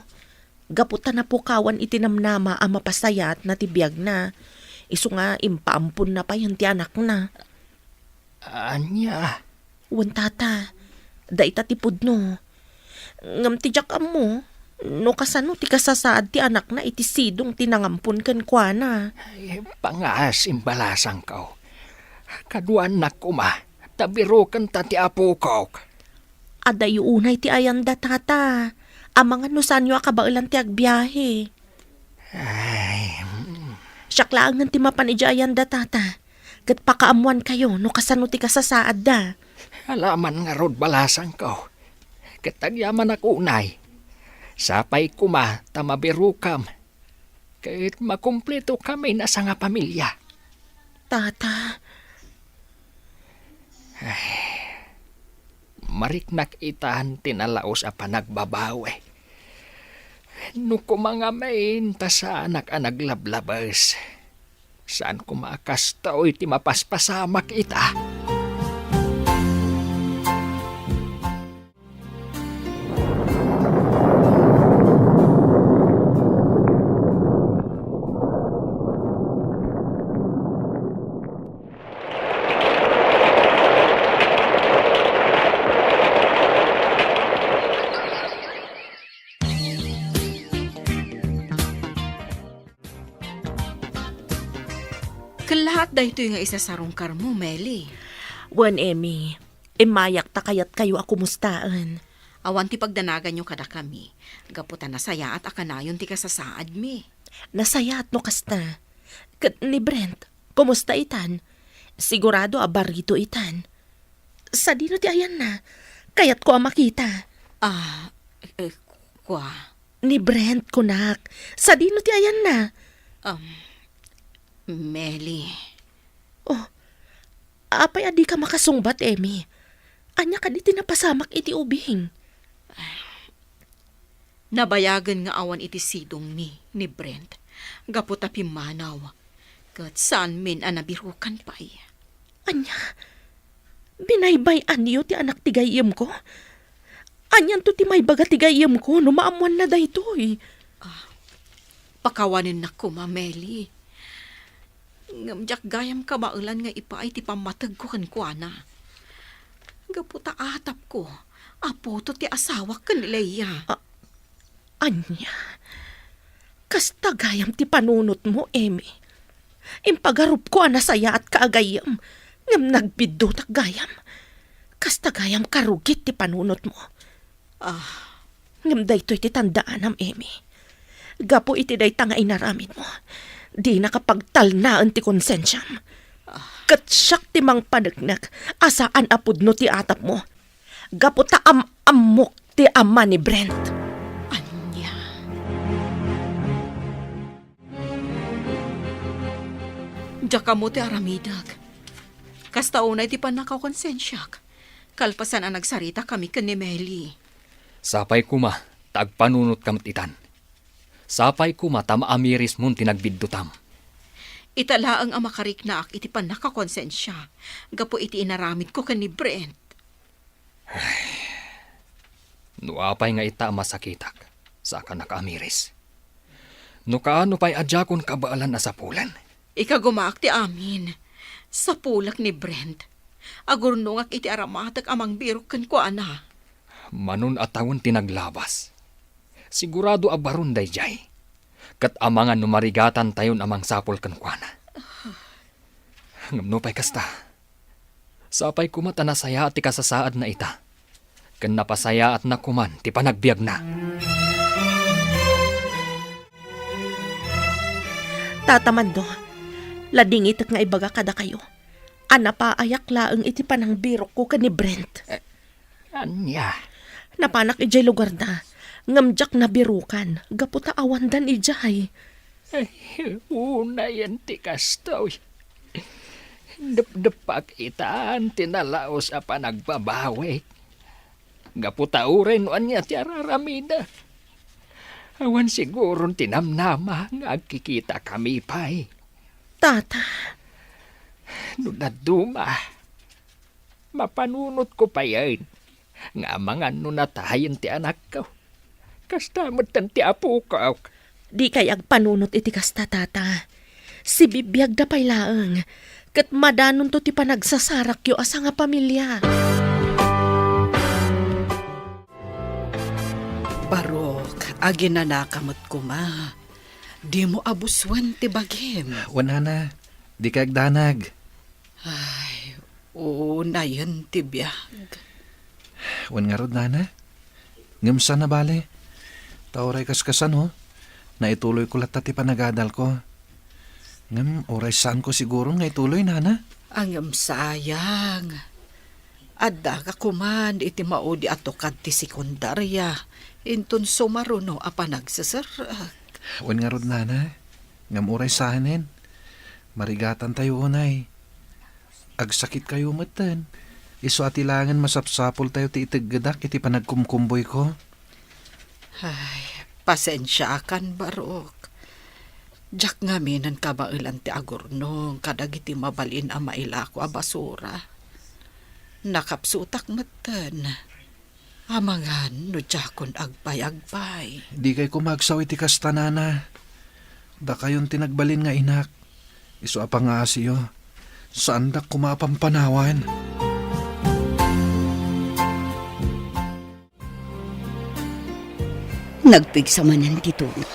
Gaputan na pukawan itinamnama ang mapasayat na tibiyag na. Iso nga impaampun na pa yung ti anak na. Anya? Wen tata. Daita tipod no. Ngam tijak mo. No kasano ti kasasaad ti anak na iti sidong tinangampun kan kwa na. Ay, pangas imbalasang kaw. Kaduan na kuma. Tabiro kan ta ti apo kaw. Aday unay ti ayanda tata. Ang mga nusanyo akabailan ti agbiyahe. Ay, Siyaklaan ng ti mapanidya ayanda tata. Kat pakaamuan kayo no kasano ti kasasaad da. alaman nga rod balasang kaw. Katagyaman ako unay. Sapay kuma tamabirukam. Kahit makumpleto kami na sa nga pamilya. Tata, Mariknak itahan tinalaos a panagbabawe. No kumangamain ta sa anak a naglablabas. Saan kumakastaw iti mapaspasamak ita? Kalahat dahito nga isa sa rungkar mo, Meli. wan Emmy, imayak ta kayat kayo ako mustaan. Awan ti pagdanagan nyo kada kami. Gaputan na saya at akanayon ti kasasaad mi. Nasaya at no kasta. Kat ni Brent, kumusta itan? Sigurado abarito itan. Sa dino ti ayan na, kayat ko makita. Kwa. Ni Brent, kunak, sa dino ti ayan na. Meli. Apay adi ka makasungbat, Emmy. Anya ka di tinapasamak iti ubing. Nabayagan nga awan iti sidong ni Brent. Gaputa pimanaw. Kat saan min anabirukan pa'y. Anya, binaybay anyo ti anak ti gayem ko. Anyan to ti may baga ti gayem ko, no maamuan na daytoy. Pakawanin na ko, Meli. Ngamjak gayam ka maulan nga ipa ay ti pamatag ko kan kuana. Gaputa atap ko. Apo to ti asawa kan Leia. Anya, kasta gayam ti panunot mo, Emmy. Impagarup ko anasaya at kaagayam. Ngam nagbiddo tak gayam. Kasta gayam karugit ti panunot mo. Ngam daytoy ti tandaan am, Emmy. Gapo iti day tanga inaramid mo. Di nakapagtalnaan ti konsensyam. Katsyak ti mang panagnak, asaan apod no ti atap mo. Gapo ta amok ti ama ni Brent. Anya. Diyaka mo ti aramidag. Kasta unay ti panakaw konsensyak. Kalpasan ang nagsarita kami kan ni Meli. Sapay kuma, tagpanunot kam titan. Sapay kuma tamaamiris mun tinagbiddutam. Italaang ang makariknaak iti panakakonsensya. Gapo iti inaramid ko kan ni Brent. Nuapay nga ita masakitak sa ka nakaamiris. No kaano pa'y adyakon kabaalan na sa pulan? Ikagumaak ti amin. Sa pulak ni Brent. Agurnungak iti aramatak amang birok kan ko ana. Manun atawon tinaglabas. Sigurado abaron dayjay. Kat amangan numarigatan tayon amang sapol kan kuana. Ngamno pa'y kasta. Sapay kumata na saya at ti kasasaad na ita. Kan napasaya at nakuman ti panagbiag na. Tatamando, ladingit nga ibaga kada kayo. Ana pa ayak laeng iti panang birok ko ka ni Brent. Anya? Napanak ijay lugar na. Ngamjak na birukan. Gaputa awandan ijay. Una yan ti kastoy. Dep-depak itaan tinalaos apa nagbabawi. Gaputa uren anya ti araramida. Awan siguro tinamnama nga agkikita kami pa'y. Tata, Nunaduma. Mapanunot ko pa yan. Nga mga nunatayin ti anak ko. Kastamot tan ti apo ko. di kay agpanunot iti kasta tata. Si bibiyag da pay laeng. Kat madanon to ti panagsasarak yo asa nga pamilya. Barok, aginanakamot ko ma. Di mo abuswan ti bagim. Wana na, di ka agdanag. Ay, oo na yan ti biyag. Wan nga rod, nana. Ngamsa na bale. Tauray kaskasan, ho. Naituloy ko lahat ti panagadal ko. Ngam, oray saan ko siguro nga ituloy, nana. Ang sayang. Adda ka kuman iti maudi ato ti sekundarya. Inton sumaruno a panagsasarak. Wan nga rod, nana. Ngam, oray sahanin. Marigatan tayo, unay. Agsakit kayo matan. Iso atilangan masapsapol tayo ti itiggadak iti panagkumkumboy ko. Ay, pasensya kan barok. Jak nga minan kabailan ti agurnong kadag iti mabalin a mailako a basura. Nakapsutak matan. Amangan no jakon agpay-agpay. Di kay kumagsaw iti kastanana. Da kayon tinagbalin nga inak. Iso apang nga asiyo. Saan da kumapampanawan? Nagpigsamanan ti Tuno.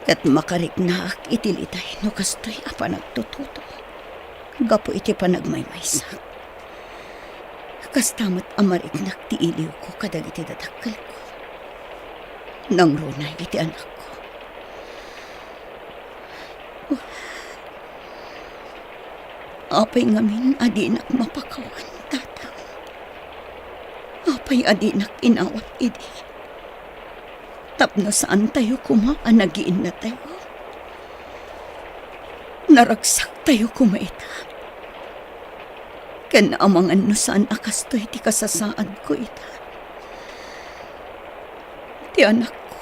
Kat makariknak itilitay no kastoy apa nagtututo. Gapo iti panagmaymaysak. Kastamat amariknak ti iliw ko kadag iti dadakkel ko. Nang runay iti anak ko. Apay ngamin adinak mapakawan, tatang. Apay adinak inawat idi. Tapno saan tayo kumaan, nagiin na tayo. Naragsak tayo kumaita. Kanaamangan no saan akas to iti kasasaad ko ita. Ti anak ko,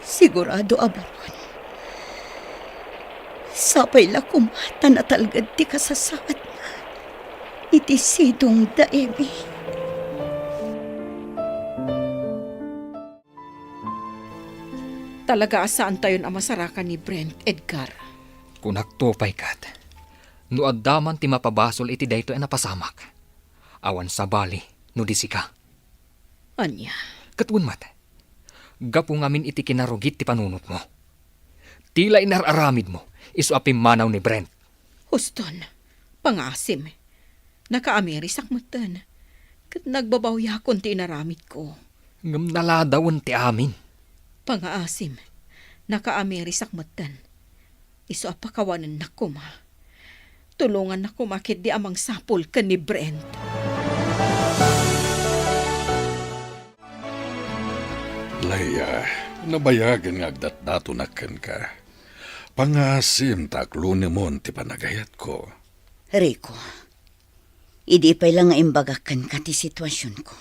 sigurado abaron. Sapay la kumata na talgad ti kasasaad na. Iti sidong daemi. Talaga asaan tayo ang masarakan ni Brent, Edgar? Kunagtupay kat. No addaman ti mapabasol iti dayto ay napasamak. Awan sa bali, no di sika. Anya? Katun mat. Gapu ngamin iti kinarugit ti panunot mo. Tila inararamid mo, iso apim manaw ni Brent. Huston, pangasim. Naka-amerisak matan. Kat nagbabawya kon ti inaramid ko. Ngam naladawan ti amin. Pangaasim, naka-amerisak matan. Iso apakawanan na kuma. Tulungan na kumakit di amang sapol ka ni Brent. Laya, nabayagan nga agdat-dato nakan ka. Pangasim taklo ni mon ti panagayat ko. Rico, idi pa'y lang nga imbagakan ka ti sitwasyon ko.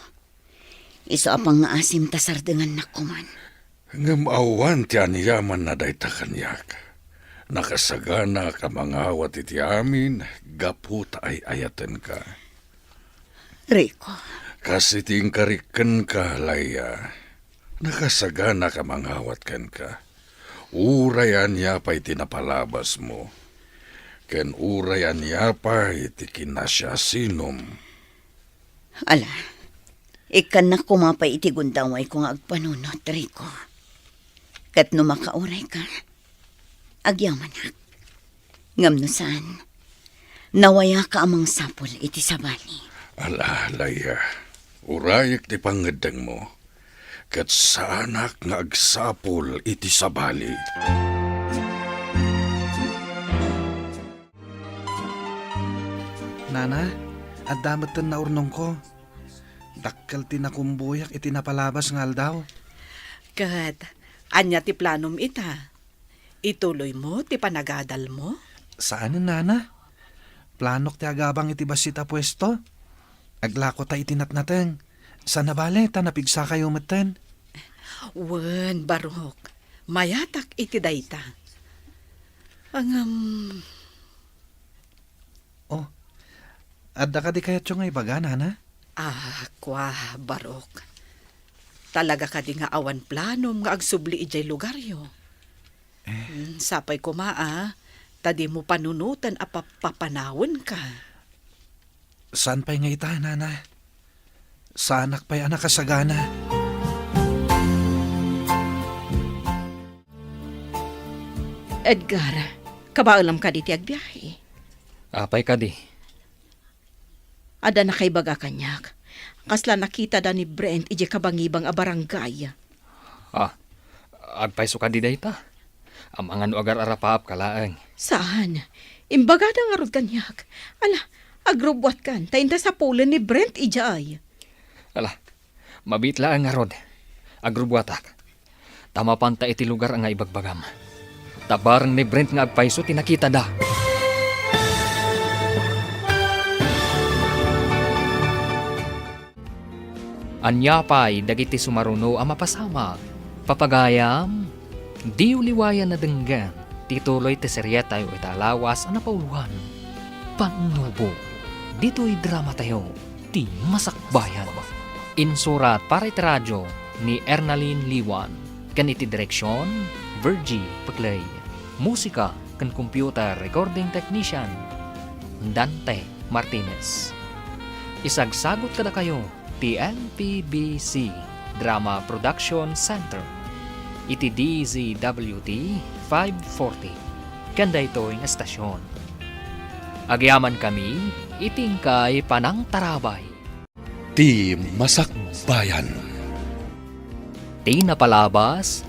Iso apang nga asim tasardengan na kuman. Ngamawan ti aniyaman na dayta kanyak. Nakasagana ka mga awat iti amin, gaputa ay ayatan ka. Rico, Kasi tingkarikan ka, Laya. Nakasagana ka manghawat kan ka. Urayan niya pa iti napalabas mo. Ken urayan niya pa iti kinasya sinom. Ala, ikan na kumapay iti gundaway kung agpanunot, Rico. Kat no makauray ka, agyaman na. Ngam no saan, nawaya ka amang sapol iti sabali. Ala, Laya, urayak ti pangedeng mo. Kat saanak nga agsapol iti sabali. Nana, at damat na urnong ko. Dakkel tinakumbuyak iti napalabas nga aldaw. Kat, anya ti planom ita. Ituloy mo, ti panagadal mo. Saan nana? Planok ti agabang iti basita pwesto. Aglako ta itinatnateng. Sa nabale ta napigsa kayo maten. Wen, Barok. Mayatak iti dayta. Ang, Oh, adda ka di kayat yung ibaga, nana? kwa, Barok. Talaga ka di nga awan planom nga agsubli ijay lugaryo. Sapay kumaa, tadi mo panunutan a papanawon ka. Saan pa'y nga ita, nana? Saanak pa'y anak kasagana. Edgar, kabaalam ka di ti agbiyahe. Apay ka di. Ada na kay baga kanyak. Kasla nakita da ni Brent ije kabangibang a barangay. Agpay ka di dayta. Amangan agar arapaap kalaang. Saan? Imbaga da nga rod kanyak. Ala, agrobwat kan. Tainda sa pulen ni Brent ijay. Ala, mabitla ang arod. Agrubwatak. Tama panta iti lugar ang nga ibagbagam. Tabarang ni Brent nga agpayso tinakita da. Anya pa'y dagiti sumaruno ang mapasama. Papagayam, di uliwayan na denggan. Tituloy ti serye tayo italawas ang napauluhan. Panubo, dito'y drama tayo. Ti masakbayan. Insurat para iti radyo ni Ernaline Liwan. Kan iti direksyon, Virgie Paglay. Musika kan computer recording technician, Dante Martinez. Isagsagot kada kayo TNPBC Drama Production Center. Iti DZWT 540. Kanda ito'y estasyon. Agyaman kami, itingkay panang tarabay. Ti Masakbayan. Ti napalabas,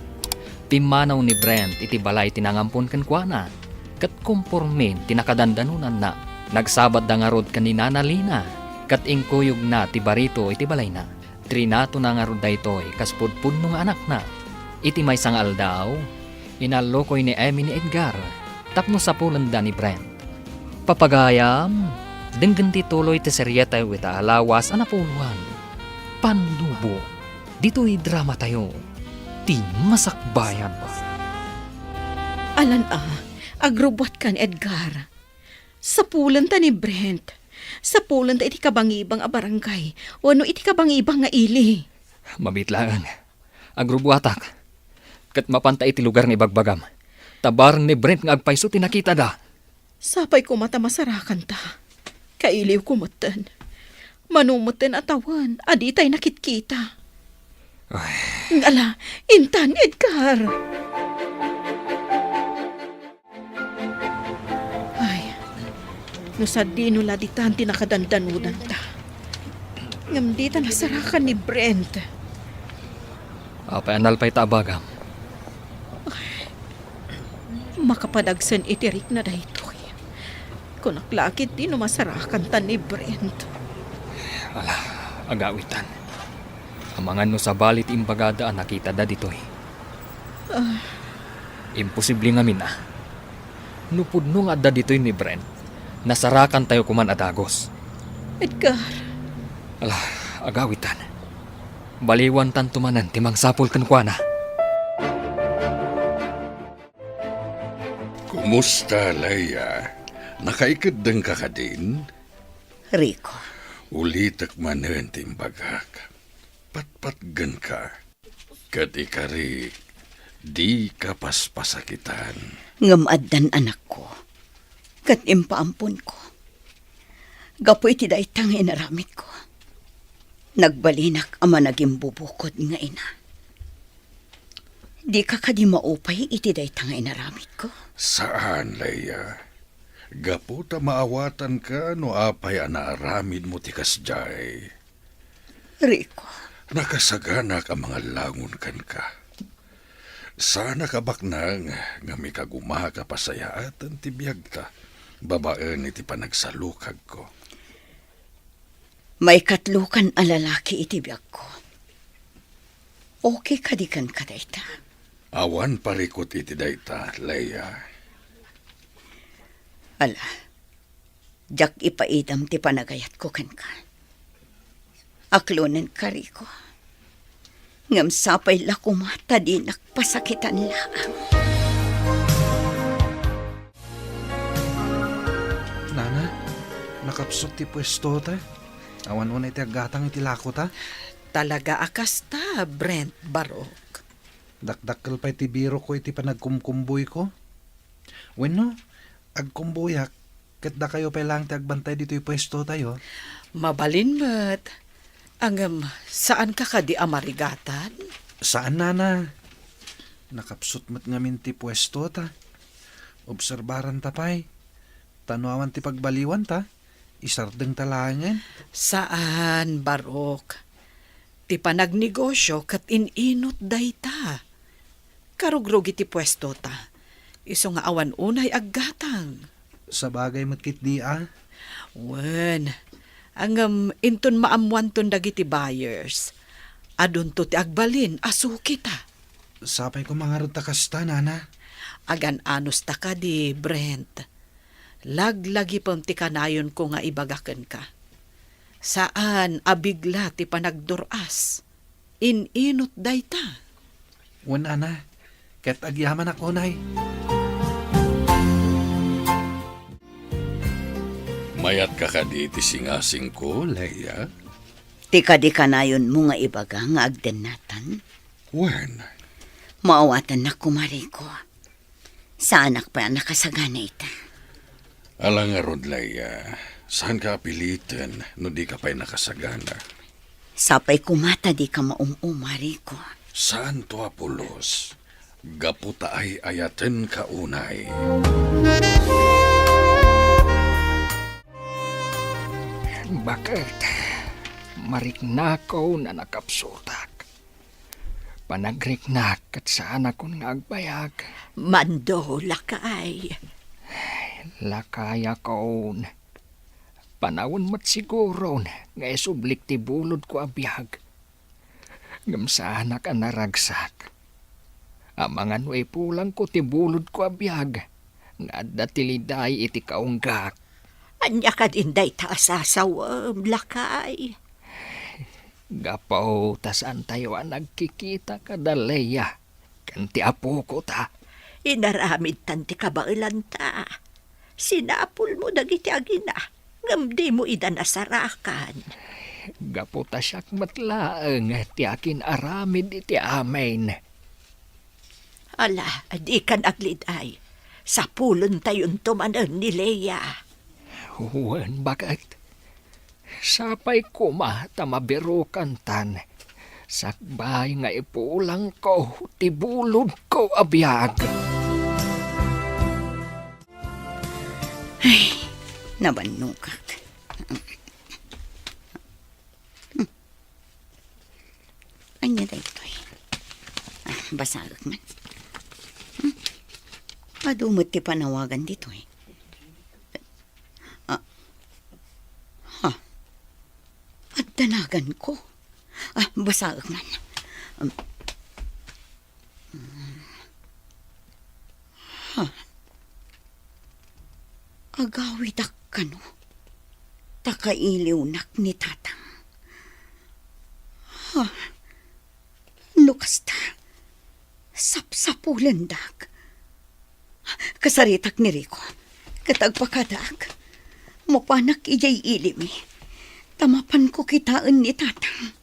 timanaw ni Brent iti balay tinangampon kankwana. Kat kumpormin tinakadandanunan na. Nagsabad da nga rod kanina na Lina. Kat ingkuyog na ti barito iti balay na. Trinato na nga rod da ito'y kaspudpud nung anak na. Iti may sangal daw, inalokoy ni Emmy ni Edgar. Tapno sa pulanda ni Brent. Papagayam, denggan ti tuloy ti serye tayo ita alawas anapuluhan. Pandubo, dito'y drama tayo. Ti masakbayan ba? Alan agrobwat kan Edgar. Sa pulan ta ni Brent. Sa pulan ta iti kabangibang a barangay. Wano iti kabangibang nga ili. Mabitlaan. Agrubwatak. Kat mapanta iti lugar ni Bagbagam. Tabarang ni Brent nga agpayso tinakita da. Sapay ko mata masarakan ta. Kailiw ko mutan. Manumutan atawan. Adi tay nakitkita. Ngala, intan Edgar. Ay, no sa di nula di tan tinakadandanudan ta. Ngam di ta nasarakan ni Brent. Apay anal pa'y tabagam. Makapadagsan itirik na daytoy. Kung naklakit di no masarakan ta ni Brent. Ala, agawitan. Amangan no sa balit imbagada ang nakita da dito'y. Imposible nga mina. Nupudno nga da dito'y ni Brent. Nasarakan tayo kuman adagos. Edgar, Ala, agawitan. Baliwan tantumanan timang sapol kankwana. Kumusta, Laya? Nakaikadang ka ka din? Rico, Ulitak manen timbagak. Patpatgan ka. Kat ikari, di ka paspasakitan. Ngamaddan anak ko. Kat impaampun ko. Gapoy ti daytang inaramid ko. Nagbalinak ama naging bubukod nga ina. Di ka kadi maupay iti daytang inaramid ko. Saan, Leia? Gaputa maawatan ka no apay anaaramid mo ti kasjay. Rico, Nakasagana ka mga langon kan ka. Sana kabaknang nga may kaguma ka pasayaatan ti biyag ta. Babaan iti panagsalukag ko. may katlukan a lalaki iti biyag ko. Okay kadikan ka dayta. Awan parikot iti dayta, Leia. Ala, jak ipaidam ti panagayat ko kan ka. Aklonan ka, Rico. Ngam sapay lakumata di nakpasakitan laang. Nana, nakapsot ti pwesto ta. Awan unay ti aggatang iti lako ta. Talaga akas ta, Brent Barok. Dakdakkel pa iti biro ko iti panagkumkumboy ko. Wenno, agkumbuyak. Ket da kayo pa lang ti agbantay dito yung pwesto tayo. Mabalin met. Saan ka kadi amarigatan? Saan, Nana? Nakapsot mat ngamin ti pwesto ta. Obserbaran ta pa'y. Tanuawan ti pagbaliwan ta. Isardeng talangan. Saan, Barok? Ti panagnegosyo kat ininot dayta. Karugrog iti pwesto ta. Iso nga awan unay aggatang. Sa bagay matkit di Wen, inton maamuan ton dagiti buyers. Adun to ti agbalin, asuki ta. Sapay ko mga ta kasta, Nana. Agan anos ta ka di, Brent. Laglagi pang ti kanayon ko nga ibagaken ka. Saan abigla ti panagduras? Ininot dayta. Wan, Ana. Ket agyaman ako, Nay. Mayat ka kadi ti singasing ko, Leia. Tika di kanayon mo nga ibaga nga agdenatan. Wen, Maawatan na kumari ko. Sa anak pa nakasagana ita. alang nga rod, Leia. Saan ka apilitin no di ka pa'y nakasagana? Sapay kumata di ka maumumari ko. Saan to Apolos? Gaputa ay ayaten ka unay. Bakit? Mariknakaw na nakapsutak. Panagreknak at saan akong agbayag. Mando, lakay. Lakaya kaon. Panawon mat siguro nga isublik ti bulod ko abiyag. Ngamsana ka naragsak. Amangan way pulang ko ti bulod ko abiyag. Nga datiliday iti kaunggak. Anya ka din day taasasawam, lakay. Gapaw tasan tayo ang nagkikita ka daleya. Kanti apo ko ta. Inaramid tanti kabailan ta. Sinapul mo dagiti agina. Ngamdi mo idanasarakan. Gaputa siyak matlaang ti akin aramid iti amen. Ala, di kan agliday. Sa pulon tayon tumanan ni Leia. Huwan bakit? Sapay ko tamabirukan tan. Sakbay nga ipulang ko, tibulod ko abiyag. Ay, nabanukak. Anya da ito eh. Basagak man. Madumot ti panawagan dito eh. At danagan ko. Basagak man. Agawidak ka no. Takailiwnak ni tatang. Nukasta. Sapsapulandak. Kasaritak ni Rico. Katagpakadak. Mupanak ijay ilimi. Tamapan ko kitaan ni tatang.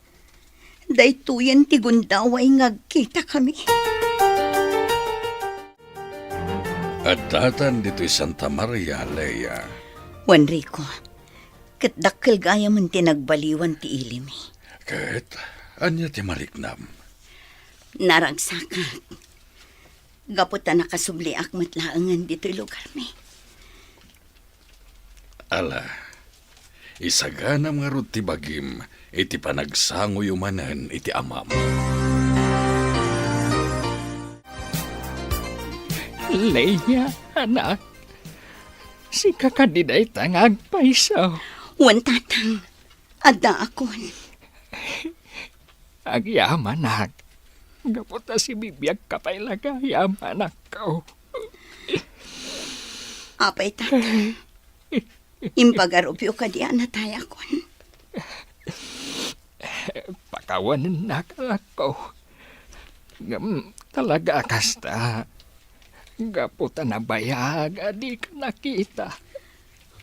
Daytoyan ti gundaway ngagkita kami. At datan dito'y Santa Maria, Leia. Juan Rico, kat dakkel gaya man tinagbaliwan ti ilimi. Kat, anya ti maliknam. Naragsaka. Gaputa nakasubliak matlaangan dito'y lugar mi. Ala, isaganam nga rod ti bagim, iti panagsango yumanan iti amam. Leia, anak. Si kakadiday tangag paisaw. Wan tatang, adda akon. Agyaman, anak. Gaputa si bibiyag kapailaga, yaman ako. Apay tatang. Impagarupyo ka di anatay akon. Pakawanan na ako. Ngam talaga kasta. Gaputa na bayag, adi ka nakita.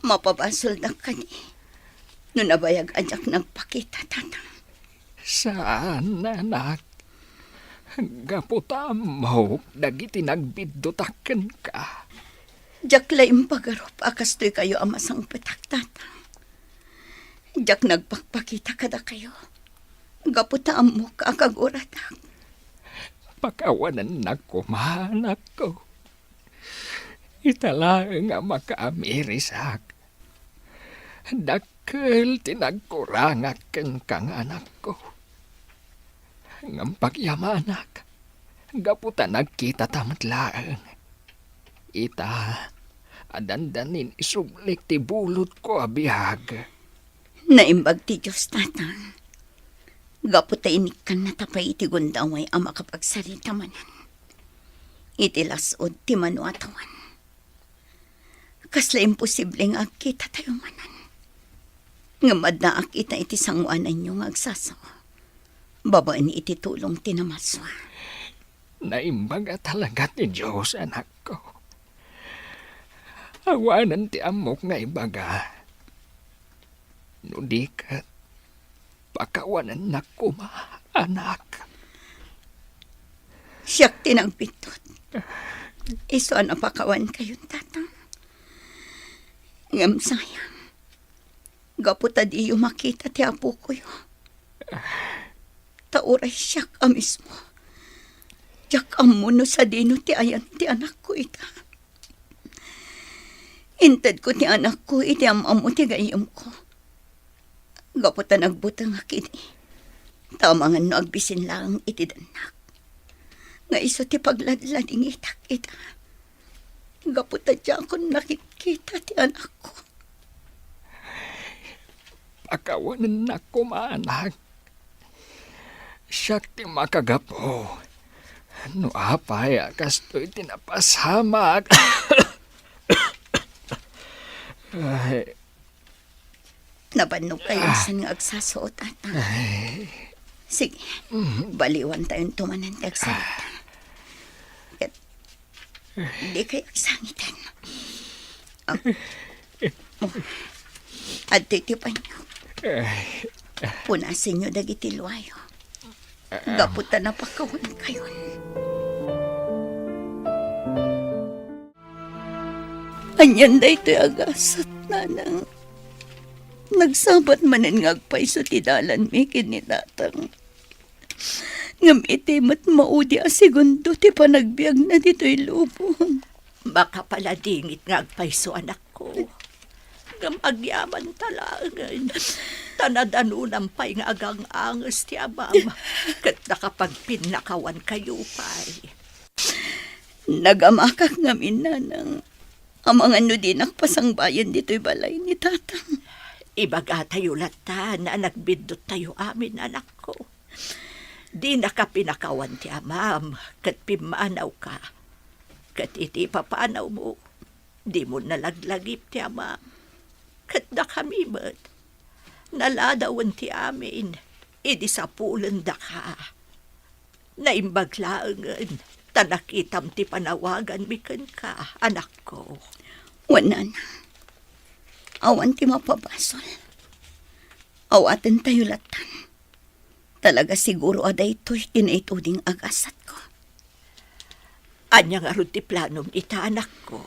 Mapabasol na ka ni. No nabayag ajak nagpakita tatang. Saan, anak? Gaputa mo, dagiti nagbiddotaken ka. Jak laing pagarup akas to'y kayo amasang petak tatang. Jak nagpakpakita kada kayo. Gaputa mo kakaguratak. Pakawanan na ko, mahanak ko. Italaang nga makaamirisak. Dakkel tinagkurangaken kang anak ko. Ngam pagyamanak, gaputa nagkita tamatlaang. Ita, adandanin isublik ti bulot ko abihag. Naimbag ti Diyos tatang. Gaputa inikan na tapay iti gundaway ang makapagsalita manan. Iti lasod ti manuatawan. Kasla imposible nga agkita tayo manan. Nga madnaak ita iti sangwanan nyo nga agsasawa. Babaan iti tulong tinamaswa. Naimbaga talaga ti Diyos, anak ko. Awanan ti amok nga ibaga. No di ka, pakawanan na kuma, anak. Siyak tinagpitot. Iso na pakawan kayo, tatang. Ngam sayang. Gaputa di yung makita ti apo ko yun. Tauray siyak mismo. Jak amuno sa dino ti ayan ti anak ko ita. Intad ko ti anak ko iti amamu ti gayam ko. Gaputa nagbutang akini. Tamangan no agbisin lang iti danak. Nga iso ti pagladlading itak ita. Gaputa dyan ko nakikita ti anak ko. Pakawanan na kuma, anak. Siyak ti makagapo. No apay, kasto'y tinapasamak. Ay, Nabannog kayo sa nga agsasuot ata. Sige, baliwan tayong tumanan ti agsalita. Kat, di kayo agsangitan. At titipan nyo. Punasin nyo dagiti luwayo. Gaputa na pakawan kayo. Anyan da ito agasat nanang. Nagsabat manin ngagpay sa tidalan mi kinidatang. Ngam itimat maudi a segundo ti panagbiag na dito'y lubong. Baka pala dingit nga agpaiso anak ko. Ngam agyaman talangan. Tanadanunang pa'y nga agang angas ti amam. Kat nakapagpinakawan kayo pa'y. Nagamakak ngamin nanang. Amang ano din nakpasang bayan dito'y balay ni tatang. Ibaga tayo lata na nagbidot tayo amin anak ko. Di nakapinakawan ti amam. Kat pimanaw ka. Kat iti papanaw mo. Di mo nalaglagip ti amam. Kat nakamimot. Naladawan ti amin. Idi sa pulan da ka. Naimbaglaangan. Tanakitam ti panawagan mikan ka, anak ko. Wanan. Awan ti mapabasol. Awatan tayo latan. Talaga siguro aday to'y tinaituding agasat ko. Anya nga ron ti planom ita anak ko.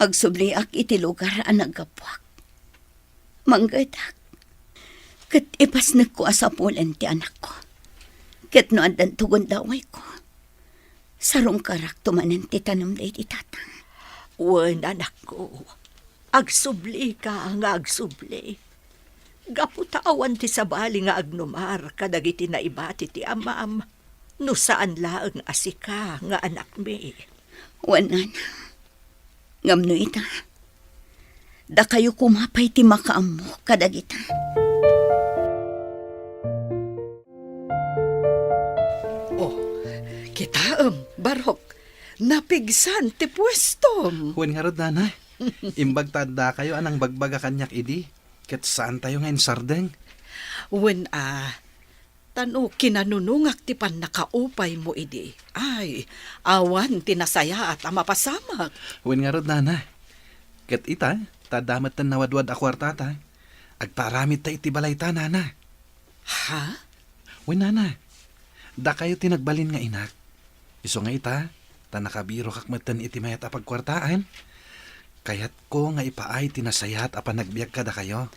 Agsubliak iti lugar ang naggapuak. Manggadak. Kat ipasnag ko asapulan ti anak ko. Kat no andan tugon daway ko. Sarong karak tumanan ti tanong day ti tatang. Wen anak ko. Agsubli ka nga agsubli. Gaputaawan ti sabali nga agnumar kadagiti na ibati ti amam. No saan laang asika nga anak mi. Wanan. Ngam no ita. Da kayo kumapay ti makaammo kadagita. Kitaam, Barok. Napigsan ti pwestom. Wen nga rod, Nana. Imbag tanda kayo anang bagbaga kanyak idi. Ket saan tayo ngayon sardeng? Wen tano kinanunungak ti pan nakaupay mo idi. Ay, awan tinasaya at amapasamak. Wen nga rod, Nana. Ket ita, tadamat tan nawadwad a kwartata. Agparamid ta iti balay ta, Nana. Ha? Wen, Nana. Da kayo tinagbalin nga inak. Iso nga ita, ta nakabiro kakmatan iti mayat apag kwartaan. Kayat ko nga ipaay tinasayat apan nagbiag ka da kayo.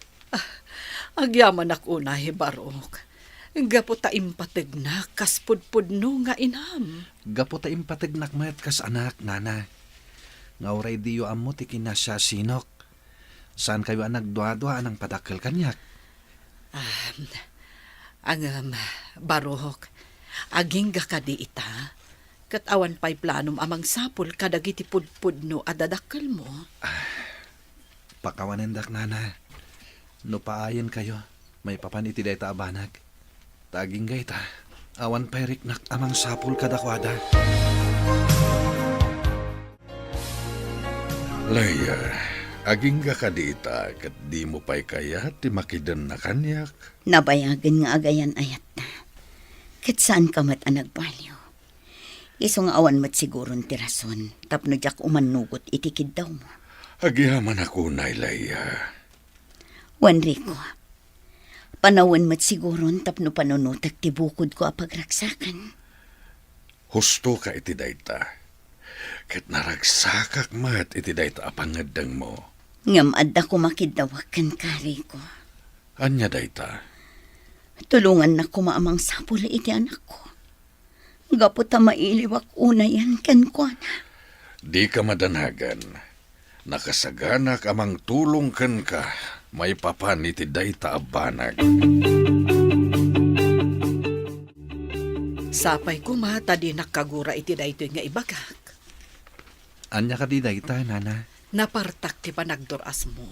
Agyaman ako na, Barok. Gapo ta impateg na kaspudpudno nga inam. Gapo ta impatagnak mayat kas anak, Nana. Nga oray diyo amo ti kinasya sinok. Saan kayo ang nagdwa-dwa anang padakkel kanyak? Barok, aging ka di ita. Katawan pa'y planom amang sapul kadagiti pudpudno adadakkel mo. Pakawanendak, Nana. No paayan kayo, may papaniti day ta abanag. Taging gay ta, awan pa'y riknak amang sapul kadakwada. Leia, aging ka dita kat di mo pa'y kaya ti makidan na kanyak. Nabayagan nga agayan ayat na. Kat saan ka mat ang nagbaliw? Iso nga awan mat siguron ti rason. Tapno jak umanugot itikid daw mo. Agyaman ako na, Leia. Juan Rico, panawan mat siguron tapno panunutak ti bukod ko apagragsakan. Husto ka iti dayta. Kat naragsakak mat iti dayta apangadang mo. Ngam adda ko makidawakan ka, Rico. Anya dayta? Tulungan na ko maamang sapula iti anak ko. Gapo ta mailiwak una yan kan ko na. Di ka madanagan. Nakasaganak amang tulong kan ka. May papan iti dayta abanag. Sapay ko mata di nakagura iti daytoy nga ibagak. Anya ka di dayta, Nana. Napartak ti panagduras mo.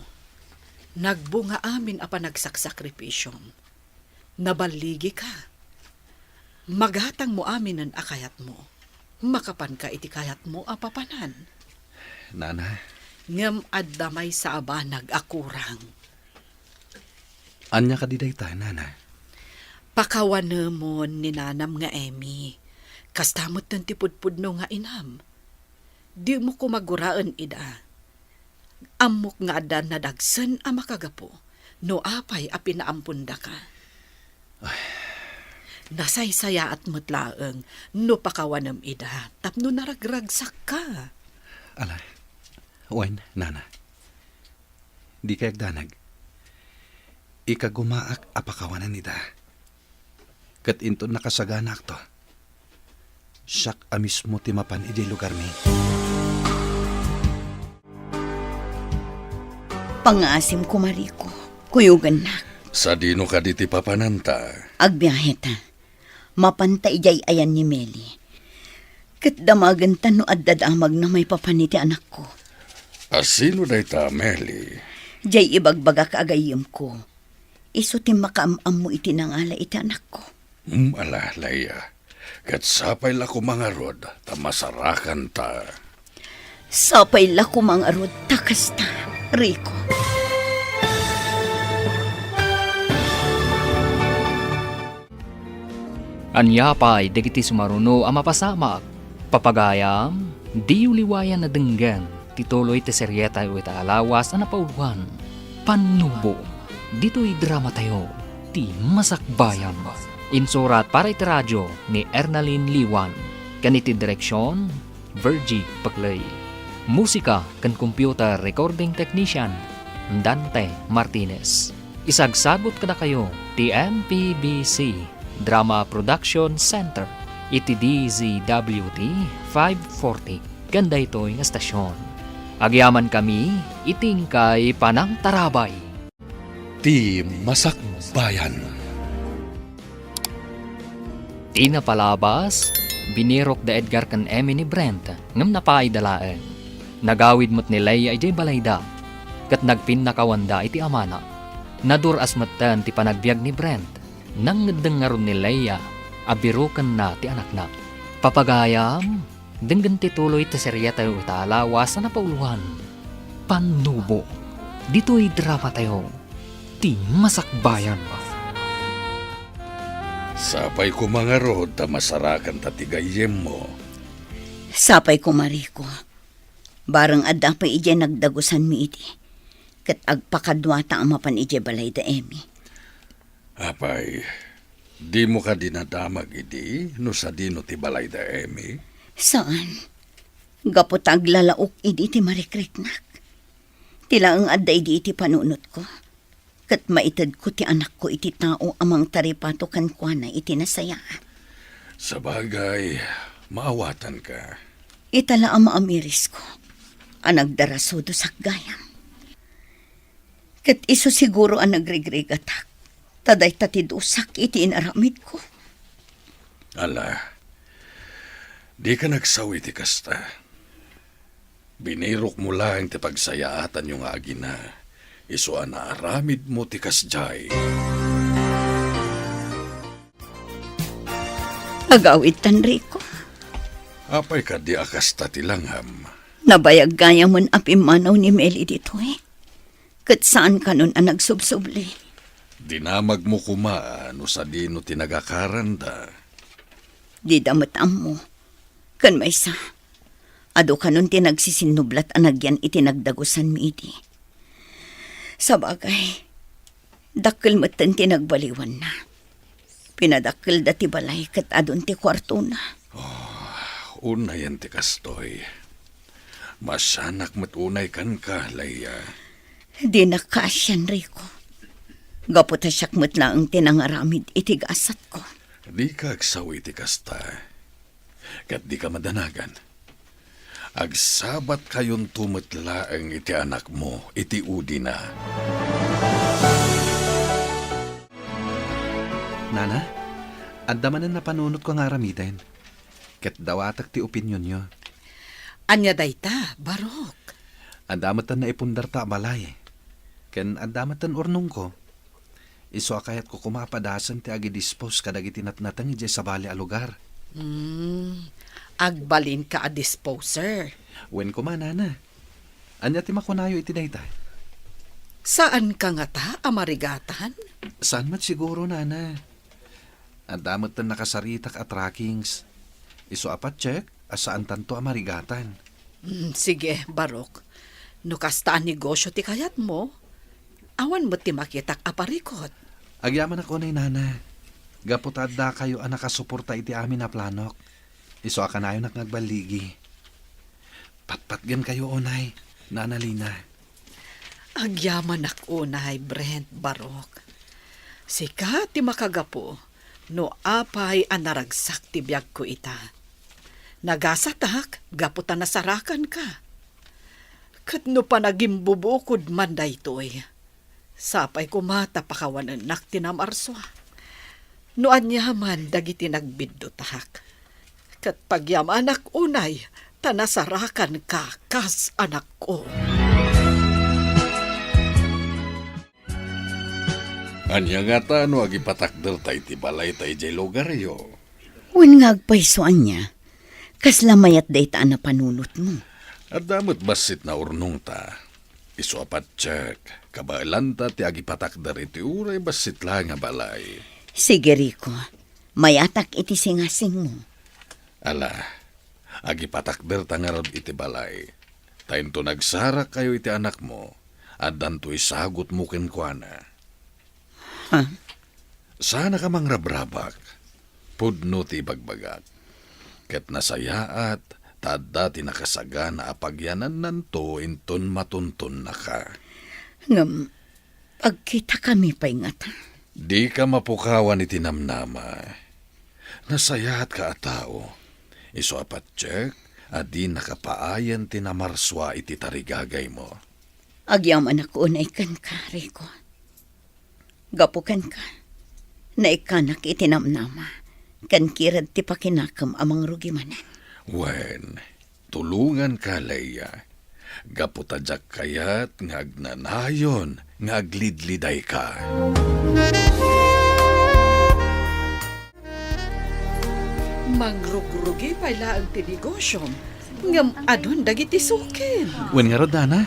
Nagbunga amin a panagsakripisyon. Nabaligi ka. Maghatang mo amin ang akayat mo. Makapan ka iti kayat mo apapanan. Nana, Ngem addamay sa abanag akurang. anya ka di dayta, Nana. Pakawanemon ni nanam nga Emi. Kastamot ng tipudpudno nga inam. Di mo ko maguraan ida. Amok nga adan na dagsan a makagapo. No apay a pinaampunda ka. Nasaysaya at mutlaeng no pakawanam ida. Tapno naragragsak ka. Ala, Wen, Nana. Di kayag danag. Ikagumaak apakawanan nida. Kat into nakasaganak to. Siyak amismo timapan iti lugar mi. Pangasim ko, Mariko. Kuyugan na. Sa dino ka diti papananta. Agbiyahe ta. Mapanta ijay ayan ni Meli. Kat damagan ta no addadamag na may papaniti anak ko. Asino dayta, Meli? Jay ibagbaga kaagayim ko. Iso ti makaamam mo iti nangala iti anak ko. Ala, Leia. Kat sapay la ko mga rod, tamasarakan ta. Sapay la ko mga rod, takas ta, Rico. Anyapay, dagiti sumaruno ang mapasamak. Papagayam, di uliwayan na denggan. Tituloy ti seryeta iti alawas na napauwan. Panubo, dito'y drama tayo. Ti masakbayan. Insurat para iti radyo ni Ernalyn Liwan. Kaniti direksyon, Virgie Paglay. Musika kan computer recording technician, Dante Martinez. Isagsagot kada kayo, TMPBC Drama Production Center. Iti DZWT 540. Ganda ito yung estasyon. Agyaman kami, iting kay Panang Tarabay. Ti Masakbayan. Di na palabas, binirok da Edgar kan Emi ni Brent, ngam napaidalaan. Nagawid mo't ni Leia ijay balayda, kat nagpin nakawanda iti amana. Naduras matan ti panagbiag ni Brent, nang nagdangaron ni Leia, abirukan na ti anak na. Papagayam, denggan ti tuloy ti serya tayo italawas na napauluhan. Panubo, dito'y drama tayo, ti Masakbayan. Sapay ko mga rod, ta masarakan tatigayem mo. Sapay ko, Mariko. Barang adda pa ije nagdagusan mi iti. Kat agpakadwata ang mapan ije balay da emi. Apay, di mo ka dinadamag idi, no sa dino ti balay da emi. Saan? Gapot aglalaok idi ti marikriknak. Tila ang adda idi iti panunot ko. Kat maitad ko ti anak ko iti tao amang taripato kan kwa na iti nasaya. Sa bagay, maawatan ka. Itala ang maamiris ko. Ang nagdaraso do sakgayam. Kat iso siguro ang nagrigrigatak. Taday tatidusak iti inaramid ko. Ala, di ka nagsawi ti kasta. Binirok mo lang ti pagsayaatan yung agina. Iso na aramid mo ti kasjay. Agawid tan Rico. Apay ka di akasta ti langham. Nabayag gaya mon apimanaw ni Meli dito eh. Kat saan ka nun ang nagsubsubli? Dinamag mo kumaan no sa dino tinagakaranda. Di damatam mo. Kan may sa. Ado ka nun tinagsisinublat anagyan itinagdagusan mi iti. Sa bagay, dakil matan tinagbaliwan na. Pinadakil dati balay kat adon ti kwarto na. Unay yan ti kastoy. Masanak matunay kan ka, Leia. Di nakasyan, Rico. Gaputa siyak matla ang tinangaramid itigasat ko. Di ka agsawi ti kasta. Kat di ka madanagan. Agsabat kayon tumatla ang iti anak mo, iti udi na. Nana, andamanan na panunot ko nga aramiden. Ket dawatak ti opinyon nyo. Anya dayta, Barok. Andamatan na ipundar ta balay. Ken andamatan urnong ko. Iso akayat ko kumapadasan ti agi-dispose kadagiti natnatang ije sa bali a lugar. Agbalin ka a disposer. Wen ko man, Nana. Anya ti makunayo iti dayta. Saan ka nga ta, amarigatan? Saan mat siguro, Nana? Andamatan nakasaritak at trackings. Iso apat check, asaan tanto amarigatan. Sige, Barok. No kastaan negosyo ti kayat mo, awan mo ti makitak aparikot. Agyaman ako na Nana. Gaputadda kayo ang nakasuporta iti amin na planok. Iso akanayo nagbaligi. Patpatgan kayo, onay, Nana Lina. Agyaman unay, Brent, Barok. Sika ti makagapo, no apay ang naragsak ti biyag ko ita. Nagasatak, gaputan nasarakan ka. Kat no panagimbubukod man daytoy. Sapay kumata pakawanan nak tinamarswa. No anyaman dagiti nagbiddotak. Kat pagyamanak unay, tanasarakan ka kas anak ko. Anya nga ta, no agipatakder tayo ti balay tayo jay lugaryo. Wen nga agpaysoan niya. Kaslamayat dayta na panunot mo. At damot basit na urnong ta. Iso apat check. Kabailan ta ti agipatakder iti uray basit lang nga balay. Sige, Rico. Mayatak iti singasing mo. Ala, agipatakder ta nga rod iti balay. Tayo to nagsarak kayo iti anak mo. At danto isagot mo kinkwana. Ha? Sana ka mang rabrabak, pudno ti bagbagak. Ket nasayaat, tada ti nakasaga na apagyanan nanto inton matuntun na ka. Ngam, pagkita kami pa'y ngata. Di ka mapukawan iti namnama. Nasayaat ka a tao. Iso apat check, adi nakapaayan ti namarswa iti tarigagay mo. Agyaman ako na ikan ka, Rico. Gapukan ka. Na ikanak itinamnama. Kan kirad ti pakinakam amang rugimanan. Wen, tulungan ka, Leia. Gaputadyak kayat nga agnanayon, nga aglidliday ka. Mangrugrugi pala ang tinegosyo. Ngam adun dagiti sukin. Wen nga rod, Nana.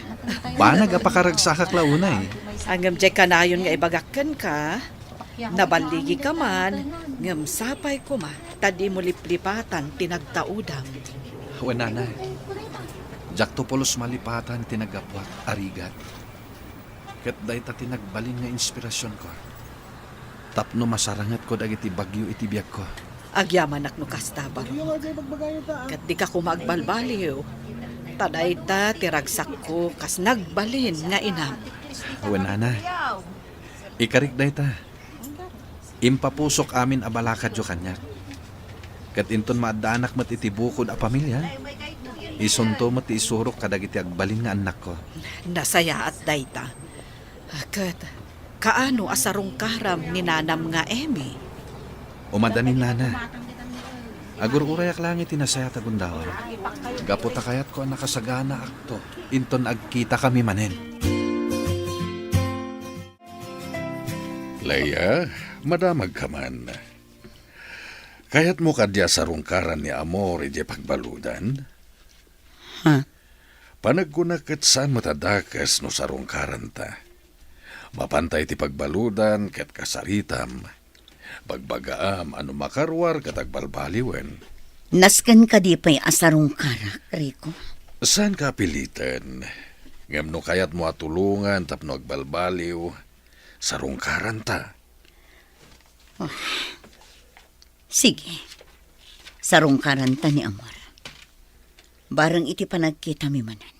Banag apakaragsakak launay. Angam jay kanayon nga ibagakan ka, nabaligi ka man, ngam sapay ko ma, tadi mo liplipatan tinagtaudang. Wen, Nana. Jak to polos malipatan tinagapwat, arigat. Ket day ta tinagbalin nga inspirasyon ko. Tapno masarangat ko dagiti bagyo iti biag ko. Agyaman akno kasta baro. Kat di ka kumagbalbaliw. Taday ta tiragsak ko kas nagbalin nga inam. Wen, Nana. Ikarik day ta. Impapusok amin abalakad yo kanyak. Ket inton maadanak mat iti bukod a pamilya. Isunto mat isurok kadagiti agbalin nga anak ko. Nasaya at dayta. Kat kaano asarong karam ni nanam nga Emi. Umadanin, Nana. Agur-urayak lang itinasaya tagundawar. Gaputa kayat ko ang nakasagana akto. Inton agkita kami manen. Leia, madamag ka man. Kayat mo kadya sa rungkaran ni Amor iti pagbaludan? Ha? Panagkunakat saan matadakas no sa rungkaran ta. Mapantay ti pagbaludan ket kasaritam. Pagbagaam ano makarwar katagbalbaliwen. Naskan ka di pa'y asarong karak, Rico. Saan ka pilitan? Ngam no kayat mo atulungan tapno agbalbaliw sa rungkaran ta. Sige. Sarong karanta ni Amor. Barang iti panagkita mi manan.